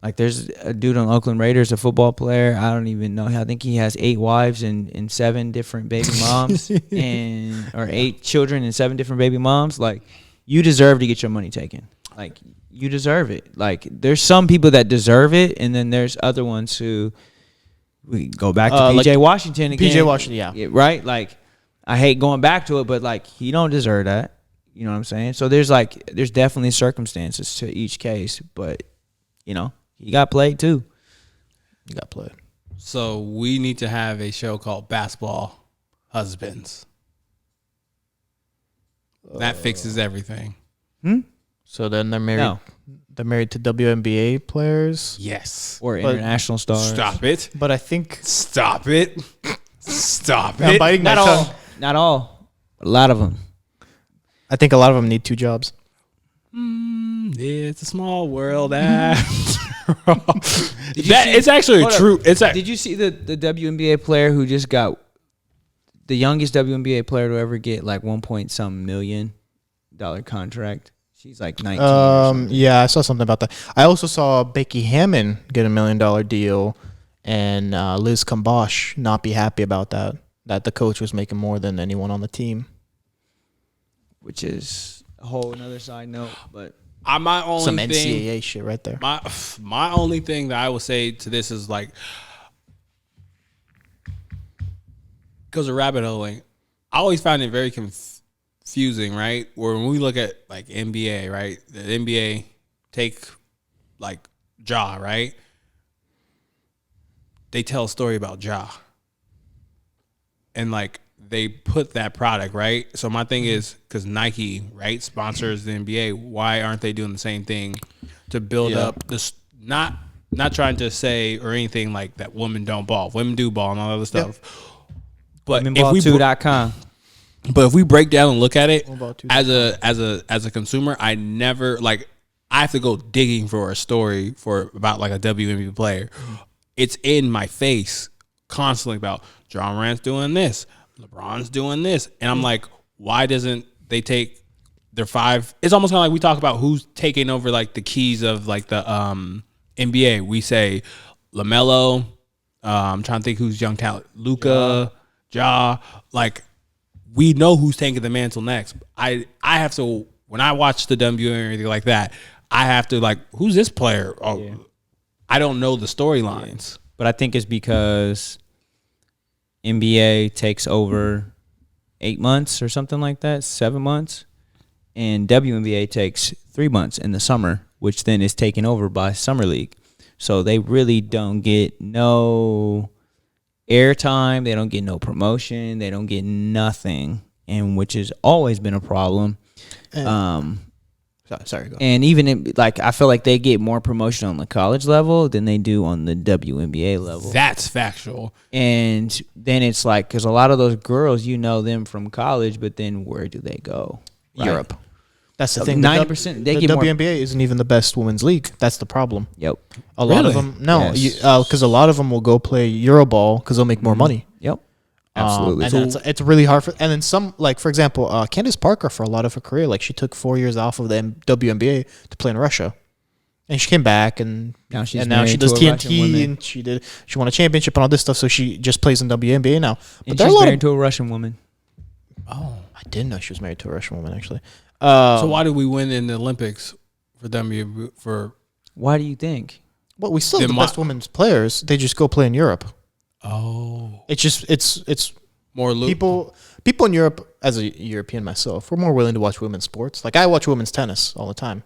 like there's a dude on Oakland Raiders, a football player. I don't even know. I think he has 8 wives and 7 different baby moms, or 8 children and 7 different baby moms. Like, you deserve to get your money taken. Like, you deserve it. Like, there's some people that deserve it, and then there's other ones who we go back to PJ like Washington again. PJ Washington, yeah. Right. Like, I hate going back to it, but like, he don't deserve that. You know what I'm saying? So there's definitely circumstances to each case, but he got played too. You got played. So we need to have a show called Basketball Husbands. That fixes everything. So then they're married. No. They're married to WNBA players. Yes. Or international stars. Stop it. But I think Stop it. Stop I'm it. biting my Not tongue. all. Not all. A lot of them. I think a lot of them need 2 jobs. It's a small world. It's actually true. Did you see the WNBA player who just got the youngest WNBA player to ever get like $1.some million contract? She's like 19. or something. Yeah, I saw something about that. I also saw Becky Hammon get $1 million deal, and Liz Kambosh not be happy about that. That the coach was making more than anyone on the team. Which is a whole another side note, but my only Some thing, NCAA shit right there. my only thing that I will say to this is like, because of rabbit holing, I always find it very confusing, right? Where when we look at like NBA, right? The NBA take like Ja, right? They tell a story about Ja. And like they put that product, right? So my thing is, because Nike, right, sponsors the NBA, why aren't they doing the same thing to build up this? Not trying to say or anything like that women don't ball. Women do ball and all other stuff. But womenball2.com. But if we break down and look at it Womenball2.com. as a consumer, I never like I have to go digging for a story about like a WNBA player. It's in my face constantly about John Morant's doing this, LeBron's doing this, and I'm like, why doesn't they take their 5? It's almost kind of like we talk about who's taking over like the keys of like the NBA. We say LaMelo. I'm trying to think who's young talent. Luka, Ja. Like, we know who's taking the mantle next. I have to, when I watch the WNBA or anything like that, I have to like, who's this player? Oh, I don't know the storylines. But I think it's because NBA takes over 8 months or something like that, 7 months. And WNBA takes 3 months in the summer, which then is taken over by Summer League. So they really don't get no airtime. They don't get no promotion. They don't get nothing, and which has always been a problem. Sorry, go. And even like I feel like they get more promotion on the college level than they do on the WNBA level. That's factual. And then it's like, because a lot of those girls, you know them from college, but then where do they go? Europe. That's the thing. 90% they the get more. WNBA isn't even the best women's league. That's the problem. Yep. A lot of Really? them, no, Yes. because a lot of them will go play Euroball because they'll make more money. Yep. Absolutely. And it's really hard for. And then some, like for example, Candace Parker for a lot of her career, like she took 4 years off of the WNBA to play in Russia, and she came back and Now she's now she married does to a Russian TNT woman. and she won a championship and all this stuff. So she just plays in WNBA now. But And there are she's a lot married of. to a Russian woman. Oh. I didn't know she was married to a Russian woman actually. So why did we win in the Olympics for WNBA? For Why do you think? Well, we still have Then the best women's players. They just go play in Europe. It's just it's more people in Europe, as a European myself, we're more willing to watch women's sports. Like I watch women's tennis all the time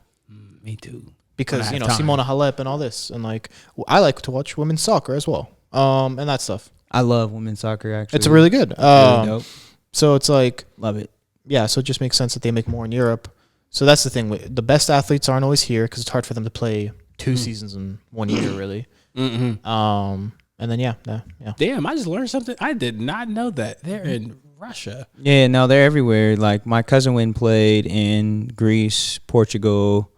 Me too. because When I have time. Simona Halep and all this, and like I like to watch women's soccer as well, and that stuff. I love women's soccer. Actually, It's really good. Really dope. So it's like Love it. yeah, so it just makes sense that they make more in Europe. So that's the thing. The best athletes aren't always here because it's hard for them to play 2 seasons in 1 year, really. And then yeah. Damn, I just learned something. I did not know that. They're in Russia. Yeah, no, they're everywhere. Like my cousin went and played in Greece, Portugal,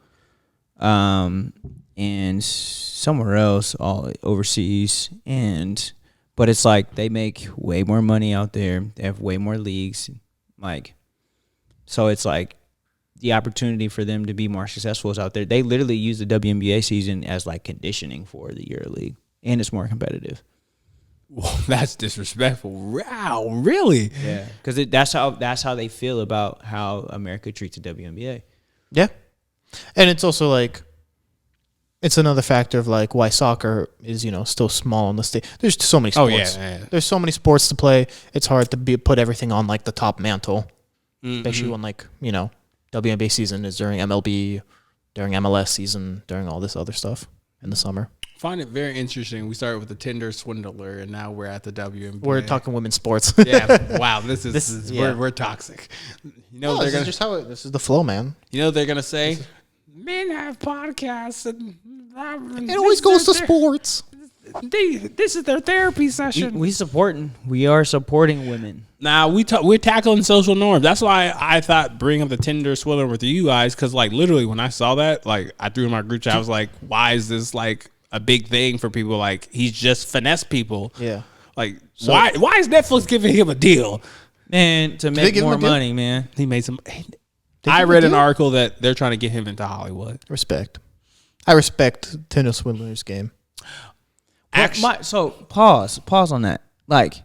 and somewhere else, all overseas. But it's like they make way more money out there. They have way more leagues. Like, so it's like the opportunity for them to be more successful is out there. They literally use the WNBA season as like conditioning for the EuroLeague, and it's more competitive. Well, that's disrespectful. Wow, really? Yeah, because that's how they feel about how America treats the WNBA. Yeah. And it's also like it's another factor of like why soccer is, still small in the state. There's so many Oh, sports. yeah. There's so many sports to play. It's hard to put everything on like the top mantle. Especially when like, WNBA season is during MLB, during MLS season, during all this other stuff in the summer. Find it very interesting. We started with the Tinder Swindler, and now we're at the WNBA. We're talking women's sports. Yeah. Wow. This is yeah. we're toxic. No, this is just how this is the flow, man. They're gonna say men have podcasts and It always goes to sports. This is their therapy session. We are supporting women. Now we're tackling social norms. That's why I thought bring up the Tinder Swindler with you guys, because like literally when I saw that, like I threw in my group chat. I was like, why is this like a big thing for people? Like he's just finesse people. Yeah. Like why is Netflix giving him a deal? Man, to make more money, man. He made some. I read an article that they're trying to get him into Hollywood. Respect. I respect Tinder Swindler's game. So pause on that. Like,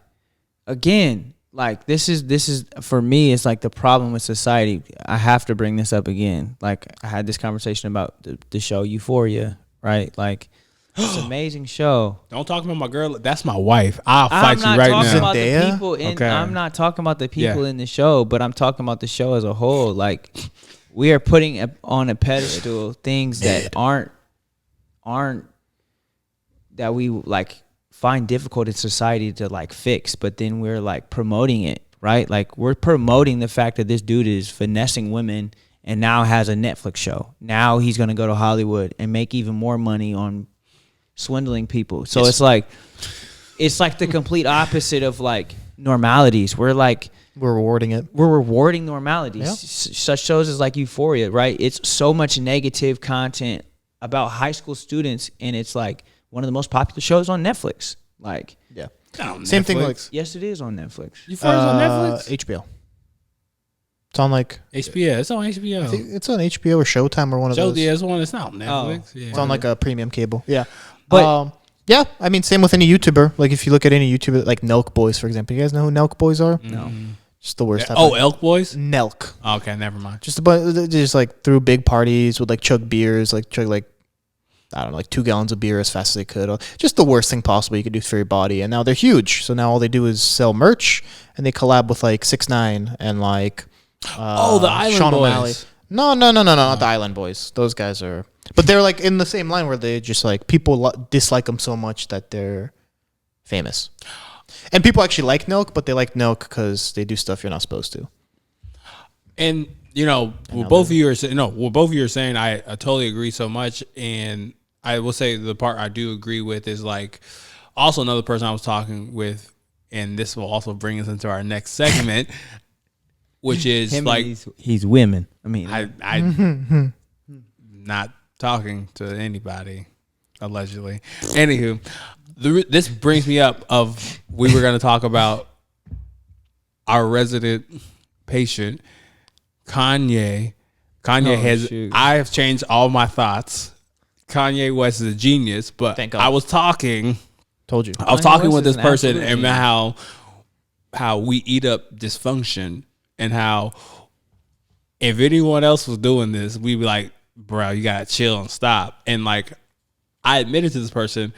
again, like this is for me. It's like the problem with society. I have to bring this up again. Like I had this conversation about the show Euphoria, right? Like it's an amazing show. Don't talk about my girl. That's my wife. I'll fight you right now. About the Zendaya? people in, Okay. I'm not talking about the people in the show, but I'm talking about the show as a whole. Like we are putting on a pedestal things that aren't that we like find difficult in society to like fix, but then we're like promoting it, right? Like we're promoting the fact that this dude is finessing women and now has a Netflix show. Now he's going to go to Hollywood and make even more money on swindling people. So it's like the complete opposite of like normalities. We're rewarding it. We're rewarding normalities. Yeah. Such shows as like Euphoria, right? It's so much negative content about high school students, and it's like one of the most popular shows on Netflix. Like, Yeah. On Same thing Netflix. like yes, it is on Netflix. Euphoria's on Netflix. HBO. It's on like HBO. It's on HBO. I think it's on HBO or Showtime or one of Show those. the one. It's not on Netflix. Yeah. It's on like a premium cable. Yeah. But Yeah, I mean, same with any YouTuber. Like, if you look at any YouTuber, like Nelk Boys, for example. You guys know who Nelk Boys are? No. Just the worst. Oh, Elk Boys? Nelk. Oh, okay, never mind. Just a bunch, just like threw big parties, would like chug beers, like chug like, I don't know, like 2 gallons of beer as fast as they could. Just the worst thing possible you could do for your body. And now they're huge. So now all they do is sell merch, and they collab with like 6ix9ine and like The Island Sean Boys. O'Malley. No, not the Island Boys. Those guys are, but they're like in the same line where they just like people dislike them so much that they're famous. And people actually like Nelk, but they like Nelk because they do stuff you're not supposed to. And what both of you are saying, I totally agree so much. And I will say the part I do agree with is like also another person I was talking with, and this will also bring us into our next segment, which is Him like and he's women. I mean, I not talking to anybody allegedly. Anywho, this brings me up of we were going to talk about our resident patient, Kanye. I have changed all my thoughts. Kanye West is a genius, but Thank God. I was talking Told you. with West this is an person absolute and genius. how we eat up dysfunction, and how if anyone else was doing this, we'd be like, bro, you gotta chill and stop. And like, I admitted to this person,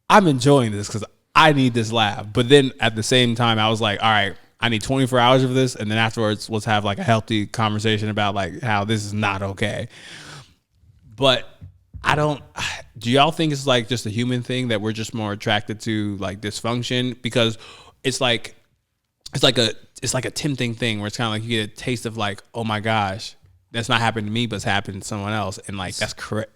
I'm enjoying this because I need this laugh. But then at the same time, I was like, all right, I need 24 hours of this, and then afterwards, let's have like a healthy conversation about like how this is not okay. But do y'all think it's like just a human thing that we're just more attracted to like dysfunction? Because it's like a tempting thing where it's kind of like you get a taste of like, oh my gosh, that's not happened to me, but it's happened to someone else. And like, that's correct.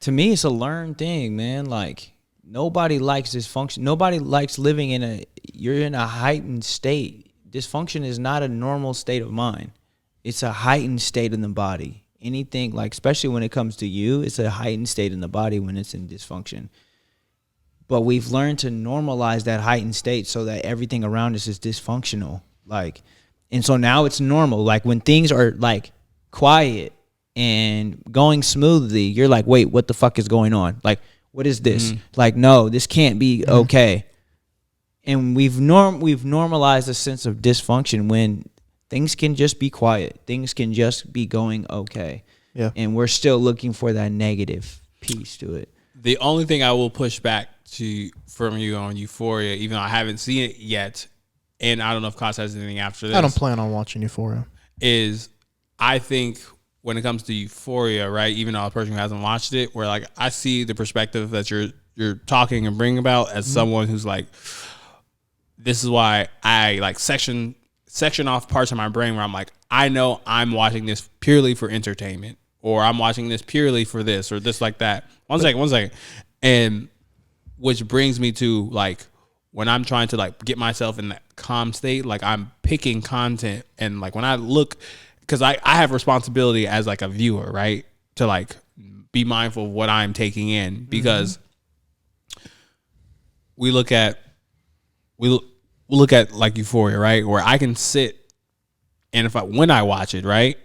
to me, it's a learned thing, man. Like, nobody likes dysfunction. Nobody likes living you're in a heightened state. Dysfunction is not a normal state of mind. It's a heightened state in the body. Anything, like, especially when it comes to you, it's a heightened state in the body when it's in dysfunction. But we've learned to normalize that heightened state so that everything around us is dysfunctional. Like, and so now it's normal. Like, when things are like quiet and going smoothly, you're like, wait, what the fuck is going on? Like, what is this? Like, no, this can't be okay. And we've normalized a sense of dysfunction when things can just be quiet. Things can just be going okay. Yeah. And we're still looking for that negative piece to it. The only thing I will push back from you on Euphoria, even though I haven't seen it yet, and I don't know if Cost has anything after this. I don't plan on watching Euphoria. Is I think when it comes to Euphoria, right? Even though a person who hasn't watched it, where like I see the perspective that you're talking and bringing about as someone who's like, this is why I like section off parts of my brain where I'm like, I know I'm watching this purely for entertainment, or I'm watching this purely for this, or this like that. One second. And which brings me to like when I'm trying to like get myself in that calm state, like I'm picking content, and like when I look, because I have responsibility as like a viewer, right? To like be mindful of what I'm taking in, because we look at like Euphoria, right? Where I can sit, and when I watch it, right,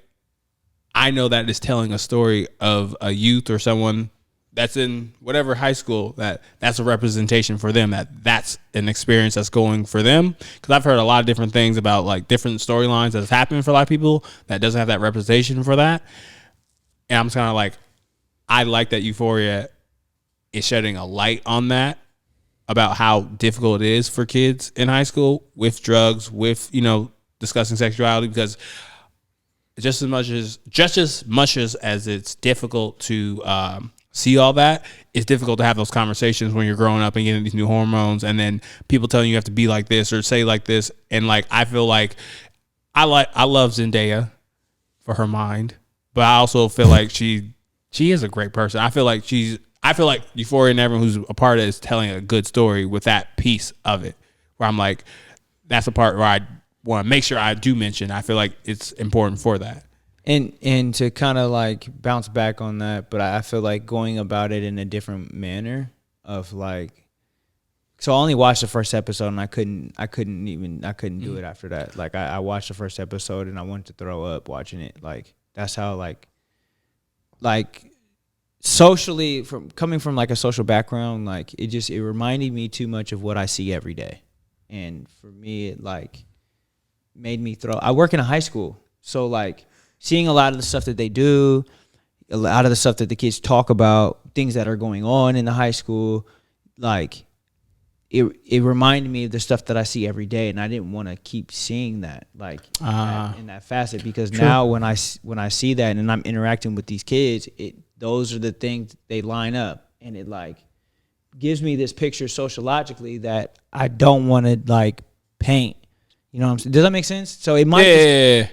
I know that it's telling a story of a youth or someone that's in whatever high school, that's a representation for them, that's an experience that's going for them. Because I've heard a lot of different things about like different storylines that's happening for a lot of people that doesn't have that representation for that. And I'm just kind of like, I like that Euphoria is shedding a light on that, about how difficult it is for kids in high school with drugs, with, discussing sexuality, because just as much as it's difficult to see all that, it's difficult to have those conversations when you're growing up and getting these new hormones, and then people telling you have to be like this or say like this. And like, I feel like I love Zendaya for her mind, but I also feel like she is a great person. I feel like Euphoria and everyone who's a part of it is telling a good story with that piece of it, where I'm like, that's the part where I want to make sure I do mention. I feel like it's important for that. And to kind of like bounce back on that, but I feel like going about it in a different manner of like, so I only watched the first episode and I couldn't do it after that. Like I watched the first episode and I wanted to throw up watching it. Like that's how like socially, from coming from like a social background, like it reminded me too much of what I see every day. And for me, it like made me I work in a high school. So like seeing a lot of the stuff that they do, a lot of the stuff that the kids talk about, things that are going on in the high school, like it reminded me of the stuff that I see every day, and I didn't want to keep seeing that like in that facet, because now when I see that and I'm interacting with these kids, those are the things they line up, and it like gives me this picture sociologically that I don't want to like paint. You know what I'm saying? Does that make sense? So it might it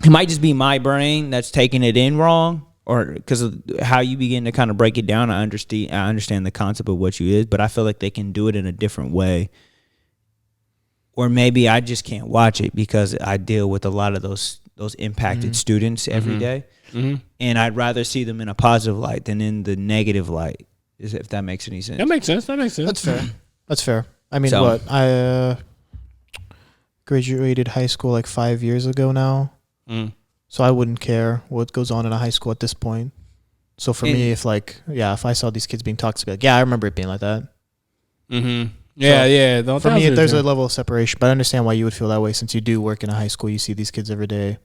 might just be my brain that's taking it in wrong, or because of how you begin to kind of break it down. I understand the concept of what you is, but I feel like they can do it in a different way. Or maybe I just can't watch it because I deal with a lot of those impacted students every day. And I'd rather see them in a positive light than in the negative light, if that makes any sense. That makes sense. That's fair. That's fair. I mean, So- I graduated high school like 5 years ago now. So I wouldn't care what goes on in a high school at this point. So for me, if I saw these kids being toxic, like, yeah, I remember it being like that. Yeah. For me, there's a level of separation, but I understand why you would feel that way, since you do work in a high school. You see these kids every day.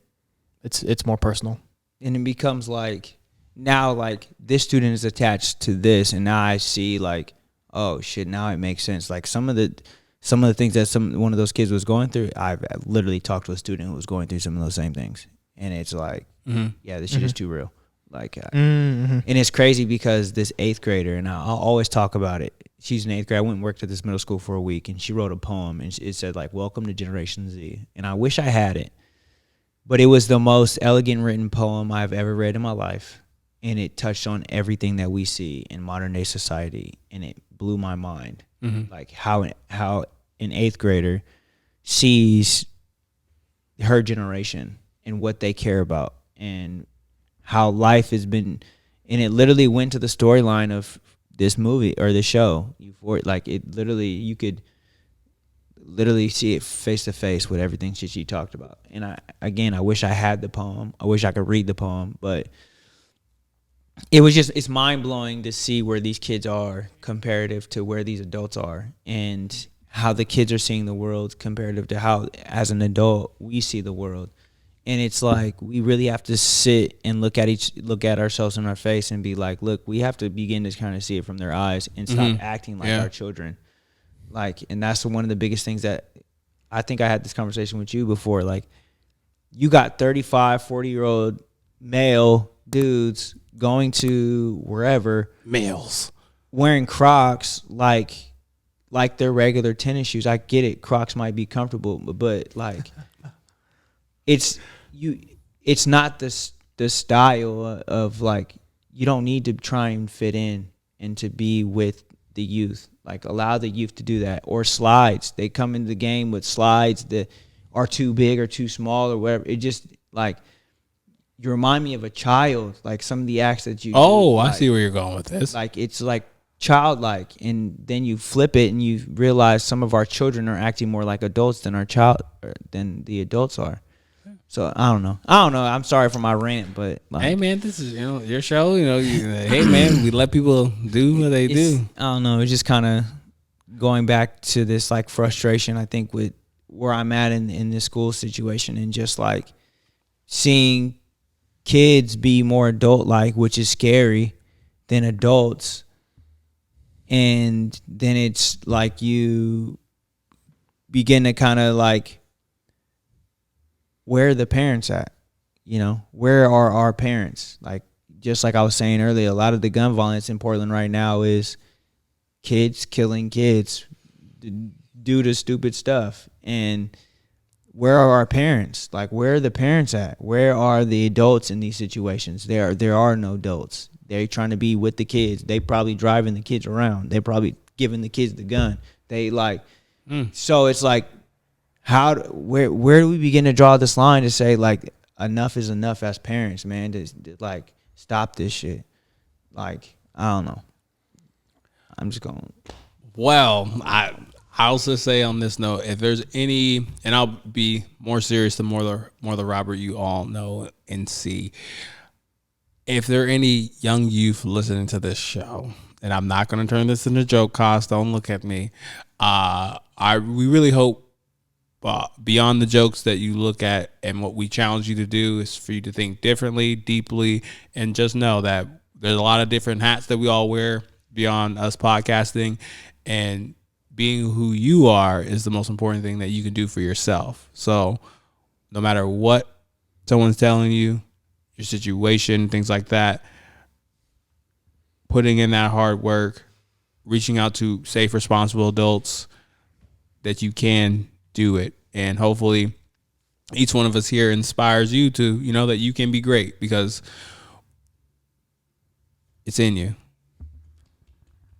It's more personal. And it becomes like, now like this student is attached to this, and now I see like, oh shit, now it makes sense. Like some of the things that one of those kids was going through, I've literally talked to a student who was going through some of those same things, and it's like, yeah, this shit is too real. Like, and it's crazy because this 8th grader, and I'll always talk about it. She's in 8th grade. I went and worked at this middle school for a week, and she wrote a poem, and it said like, "Welcome to Generation Z." And I wish I had it, but it was the most elegant written poem I've ever read in my life, and it touched on everything that we see in modern day society, and it blew my mind. Like how an 8th grader sees her generation and what they care about, and how life has been, and it literally went to the storyline of this movie or the show. Like it literally, you could literally see it face to face with everything she talked about. And I wish I had the poem. I wish I could read the poem, but it's mind blowing to see where these kids are comparative to where these adults are, and how the kids are seeing the world comparative to how, as an adult, we see the world. And it's like, we really have to sit and look at ourselves in our face and be like, look, we have to begin to kind of see it from their eyes and stop acting like our children. Like, and that's one of the biggest things that I think I had this conversation with you before. Like, you got 35, 40-year-old male dudes going to wherever, males wearing Crocs like they're regular tennis shoes. I get it. Crocs might be comfortable, but like, it's not the style of like, you don't need to try and fit in and to be with the youth. Like, allow the youth to do that. Or slides. They come into the game with slides that are too big or too small or whatever. It just, like, you remind me of a child. Like, some of the acts that you do, I see where you're going with this. Like, it's like childlike, and then you flip it and you realize some of our children are acting more like adults than than the adults are. So I don't know. I'm sorry for my rant, but like, hey man, this is your show. Hey man, we let people do what they do. I don't know. It's just kind of going back to this like frustration, I think, with where I'm at in this school situation, and just like seeing kids be more adult like, which is scary, than adults. And then it's like you begin to kind of like, where are the parents at? Where are our parents? Like, just like I was saying earlier, a lot of the gun violence in Portland right now is kids killing kids due to stupid stuff. And where are our parents? Like, where are the parents at? Where are the adults in these situations? There are no adults. They're trying to be with the kids. They probably driving the kids around. They probably giving the kids the gun. They like, so it's like, where do we begin to draw this line to say like, enough is enough as parents, man, to like stop this shit? Like, I don't know. I'm just going. Well, I'll just say on this note, if there's any, and I'll be more serious the more the Robert you all know and see. if there are any young youth listening to this show, and I'm not going to turn this into joke cast, don't look at me. We really hope beyond the jokes that you look at, and what we challenge you to do is for you to think differently, deeply, and just know that there's a lot of different hats that we all wear beyond us podcasting, and being who you are is the most important thing that you can do for yourself. So no matter what someone's telling you, your situation, things like that, putting in that hard work, reaching out to safe, responsible adults, that you can do it. And hopefully each one of us here inspires you to, that you can be great, because it's in you.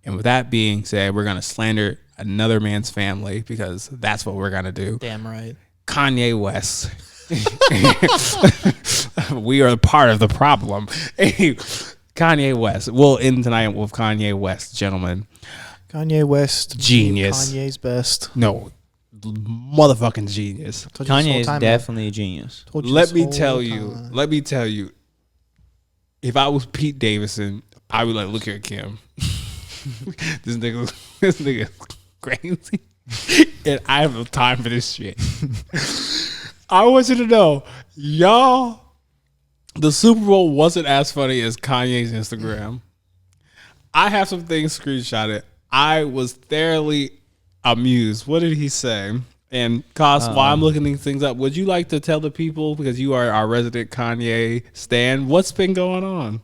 And with that being said, we're going to slander another man's family, because that's what we're going to do. Damn right. Kanye West. We are part of the problem. Kanye West. We'll end tonight with Kanye West, gentlemen. Kanye West. Genius. Kanye's best. No. Motherfucking genius. Kanye is definitely a genius. Let me tell you, if I was Pete Davidson, I would like, look here, Kim. This nigga is crazy. And I have no time for this shit. I want you to know, y'all, the Super Bowl wasn't as funny as Kanye's Instagram. I have some things screenshotted. I was thoroughly amused. What did he say? And Cos, while I'm looking these things up, would you like to tell the people, because you are our resident Kanye stan, what's been going on?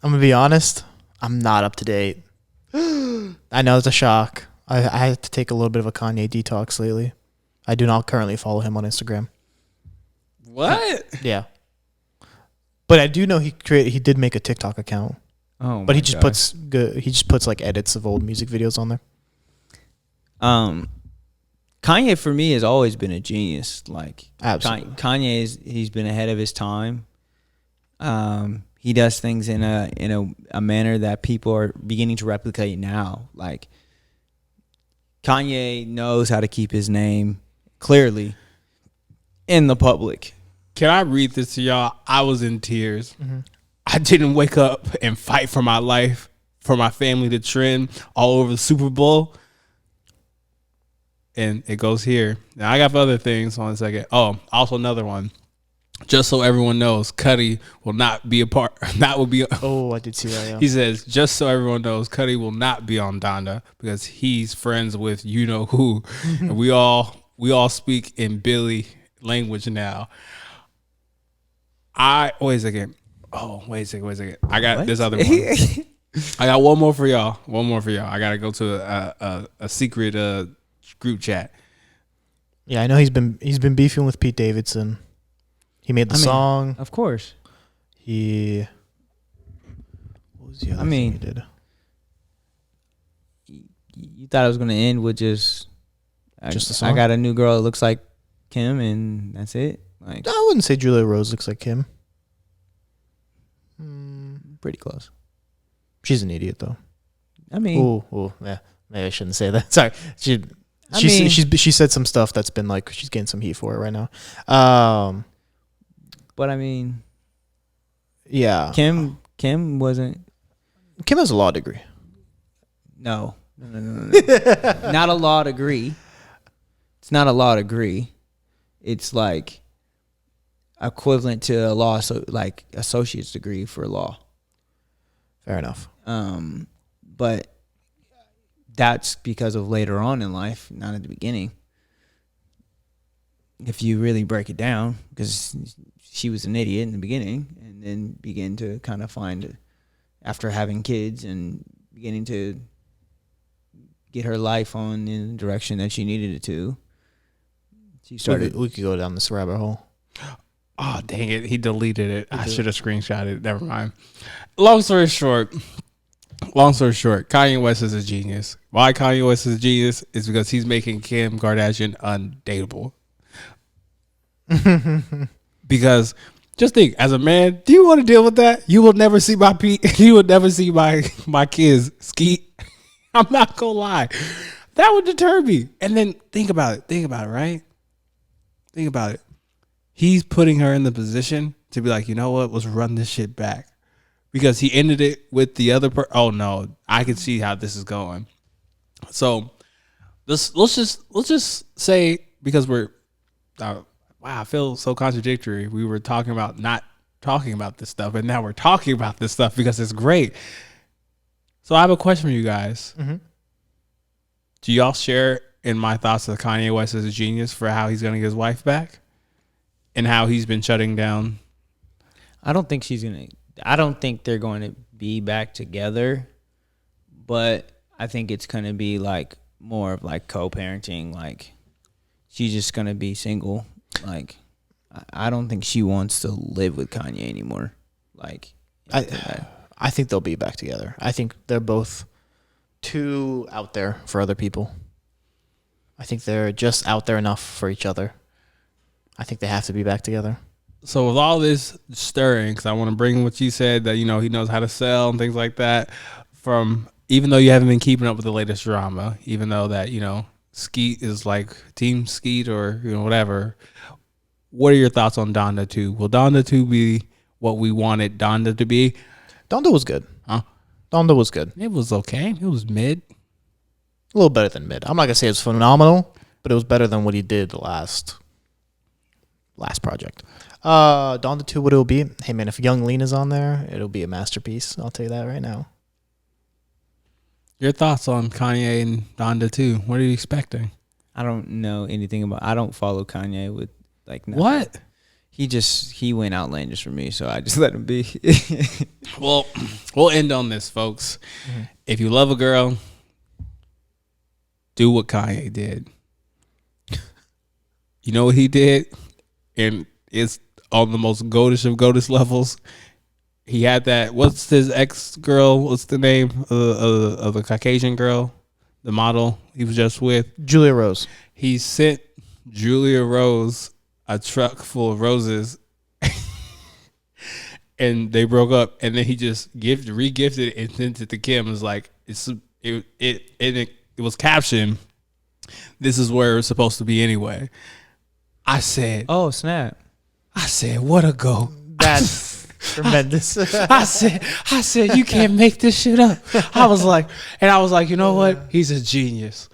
I'm going to be honest. I'm not up to date. I know it's a shock. I had to take a little bit of a Kanye detox lately. I do not currently follow him on Instagram. What? Yeah. But I do know he did make a TikTok account. Oh, but he just puts like edits of old music videos on there. Kanye for me has always been a genius. Like, absolutely, he's been ahead of his time. He does things in a manner that people are beginning to replicate now. Like, Kanye knows how to keep his name clearly in the public. Can I read this to y'all? I was in tears. Mm-hmm. I didn't wake up and fight for my life, for my family to trend all over the Super Bowl. And it goes here. Now I got other things. One second. Oh, also another one. Just so everyone knows, Cuddy will not be a part. That will be. Oh, I did see that. Yeah. He says, just so everyone knows, Cuddy will not be on Donda, because he's friends with you know who, and we all speak in Billy language now. Wait a second. I got this other one. I got one more for y'all. I gotta go to a secret group chat. Yeah, I know he's been beefing with Pete Davidson. He made the song. Of course. What was the other thing he did? You thought it was going to end with just the song? I got a new girl that looks like Kim, and that's it? Like, I wouldn't say Julia Rose looks like Kim. Pretty close. She's an idiot, though. I mean... yeah. Maybe I shouldn't say that. Sorry. She said some stuff that's been like, she's getting some heat for it right now. But I mean, yeah. Kim wasn't. Kim has a law degree. No. Not a law degree. It's not a law degree. It's like equivalent to a law, so like associate's degree for law. Fair enough. But that's because of later on in life, not at the beginning. If you really break it down, because she was an idiot in the beginning, and then began to kind of find, after having kids and beginning to get her life on in the direction that she needed it to. She started. We could go down this rabbit hole. Oh, dang it. He deleted it. I should have screenshotted it. Never mind. Long story short, Kanye West is a genius. Why Kanye West is a genius is because he's making Kim Kardashian undateable. Because just think, as a man, do you want to deal with that? You will never see my you will never see my kids ski. I'm not gonna lie. That would deter me. And then think about it, right? Think about it. He's putting her in the position to be like, you know what? Let's run this shit back. because he ended it with the other oh no, I can see how this is going. So let's just say, because we're wow, I feel so contradictory. We were talking about not talking about this stuff, and now we're talking about this stuff because it's great. So I have a question for you guys. Mm-hmm. Do y'all share in my thoughts that Kanye West is a genius for how he's going to get his wife back and how he's been shutting down? I don't think they're going to be back together, but I think it's going to be like more of like co-parenting. Like she's just going to be single. Like I don't think she wants to live with Kanye anymore. Like I think they'll be back together. I think they're both too out there for other people. I think they're just out there enough for each other. I think they have to be back together. So with all this stirring, because I want to bring what you said, that, you know, he knows how to sell and things like that, from, even though you haven't been keeping up with the latest drama, even though that, you know, Skeet is like Team Skeet or, you know, whatever. What are your thoughts on Donda 2? Will Donda 2 be what we wanted Donda to be? Donda was good. Huh? Donda was good. It was okay. It was mid. A little better than mid. I'm not gonna say it was phenomenal, but it was better than what he did the last project. Donda 2, what it'll be? Hey man, if Young Lean is on there, it'll be a masterpiece. I'll tell you that right now. Your thoughts on Kanye and Donda 2? What are you expecting? I don't know anything about. I don't follow Kanye with like nothing. What? He went outlandish for me, so I just let him be. Well, we'll end on this, folks. Mm-hmm. If you love a girl, do what Kanye did. You know what he did? And it's on the most goatish of goatish levels. He had that, what's his ex-girl? What's the name of the Caucasian girl? The model he was just with? Julia Rose. He sent Julia Rose a truck full of roses, and they broke up, and then he just re-gifted it and sent it to Kim. It was like, it was captioned, "This is where it's supposed to be anyway." I said, "Oh snap!" I said, "What a go!" That's tremendous. I said, "You can't make this shit up." I was like, you know what? He's a genius.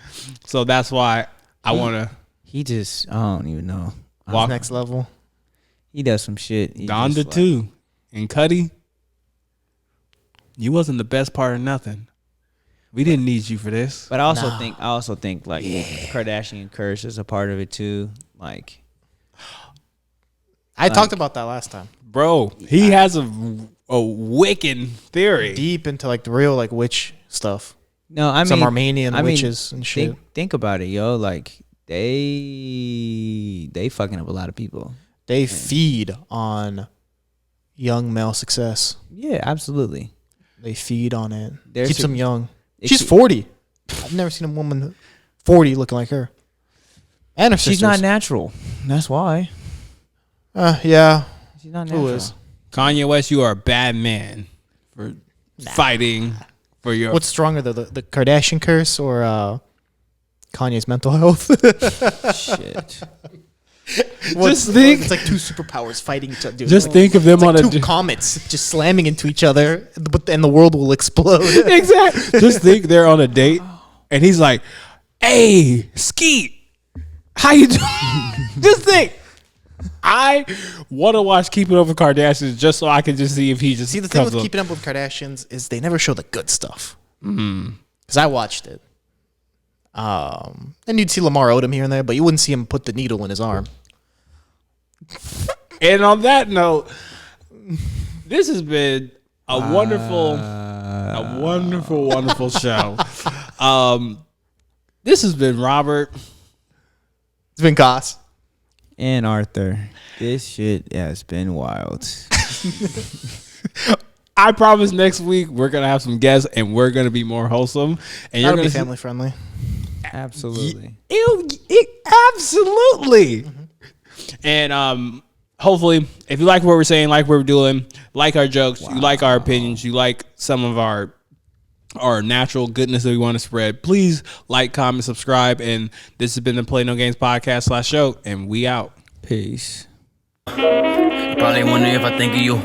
So that's why I want to. He just, I don't even know. Walk next level. He does some shit. Donda 2 and Cuddy. You wasn't the best part of nothing. We didn't need you for this. But I also think like Kardashian curse is a part of it too. Like, I talked about that last time. Bro, he has a Wiccan theory. Deep into like the real like witch stuff. No, I mean some Armenian witches and shit. Think about it, yo. Like they fucking up a lot of people. They feed on young male success. Yeah, absolutely. They feed on it. There's Keeps them young. She's 40. I've never seen a woman 40 looking like her. And her She's not natural. That's why. Yeah. She's not natural. Who is? Kanye West, you are a bad man for fighting for your... What's stronger, the Kardashian curse or Kanye's mental health? Shit. Just think, it's like two superpowers fighting each other. Just think of them it's on like two comets just slamming into each other, and the world will explode. Exactly. Just think they're on a date, and he's like, "Hey, Skeet, how you doing?" Just think. I want to watch Keeping Up with Kardashians just so I can just see if he just... See, the thing with Keeping Up with Kardashians is they never show the good stuff. Because I watched it. And you'd see Lamar Odom here and there, but you wouldn't see him put the needle in his arm. And on that note, this has been a wonderful show. This has been Robert. It's been Koss. And Arthur. This shit has been wild. I promise next week we're gonna have some guests and we're gonna be more wholesome. And you're gonna be family friendly. Absolutely. Absolutely. And hopefully, if you like what we're saying, like what we're doing, like our jokes, you like our opinions, you like some of our natural goodness that we want to spread, please like, comment, subscribe. And this has been the Play No Games podcast /show, and we out. Peace. Probably wondering if I think of you.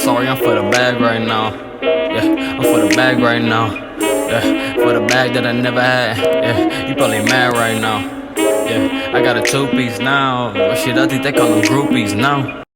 sorry, I'm for the bag right now. Yeah, I'm for the bag right now. Yeah, for the bag that I never had. Yeah, you probably mad right now. Yeah, I got a 2-piece now. Shit, I think they call them groupies now.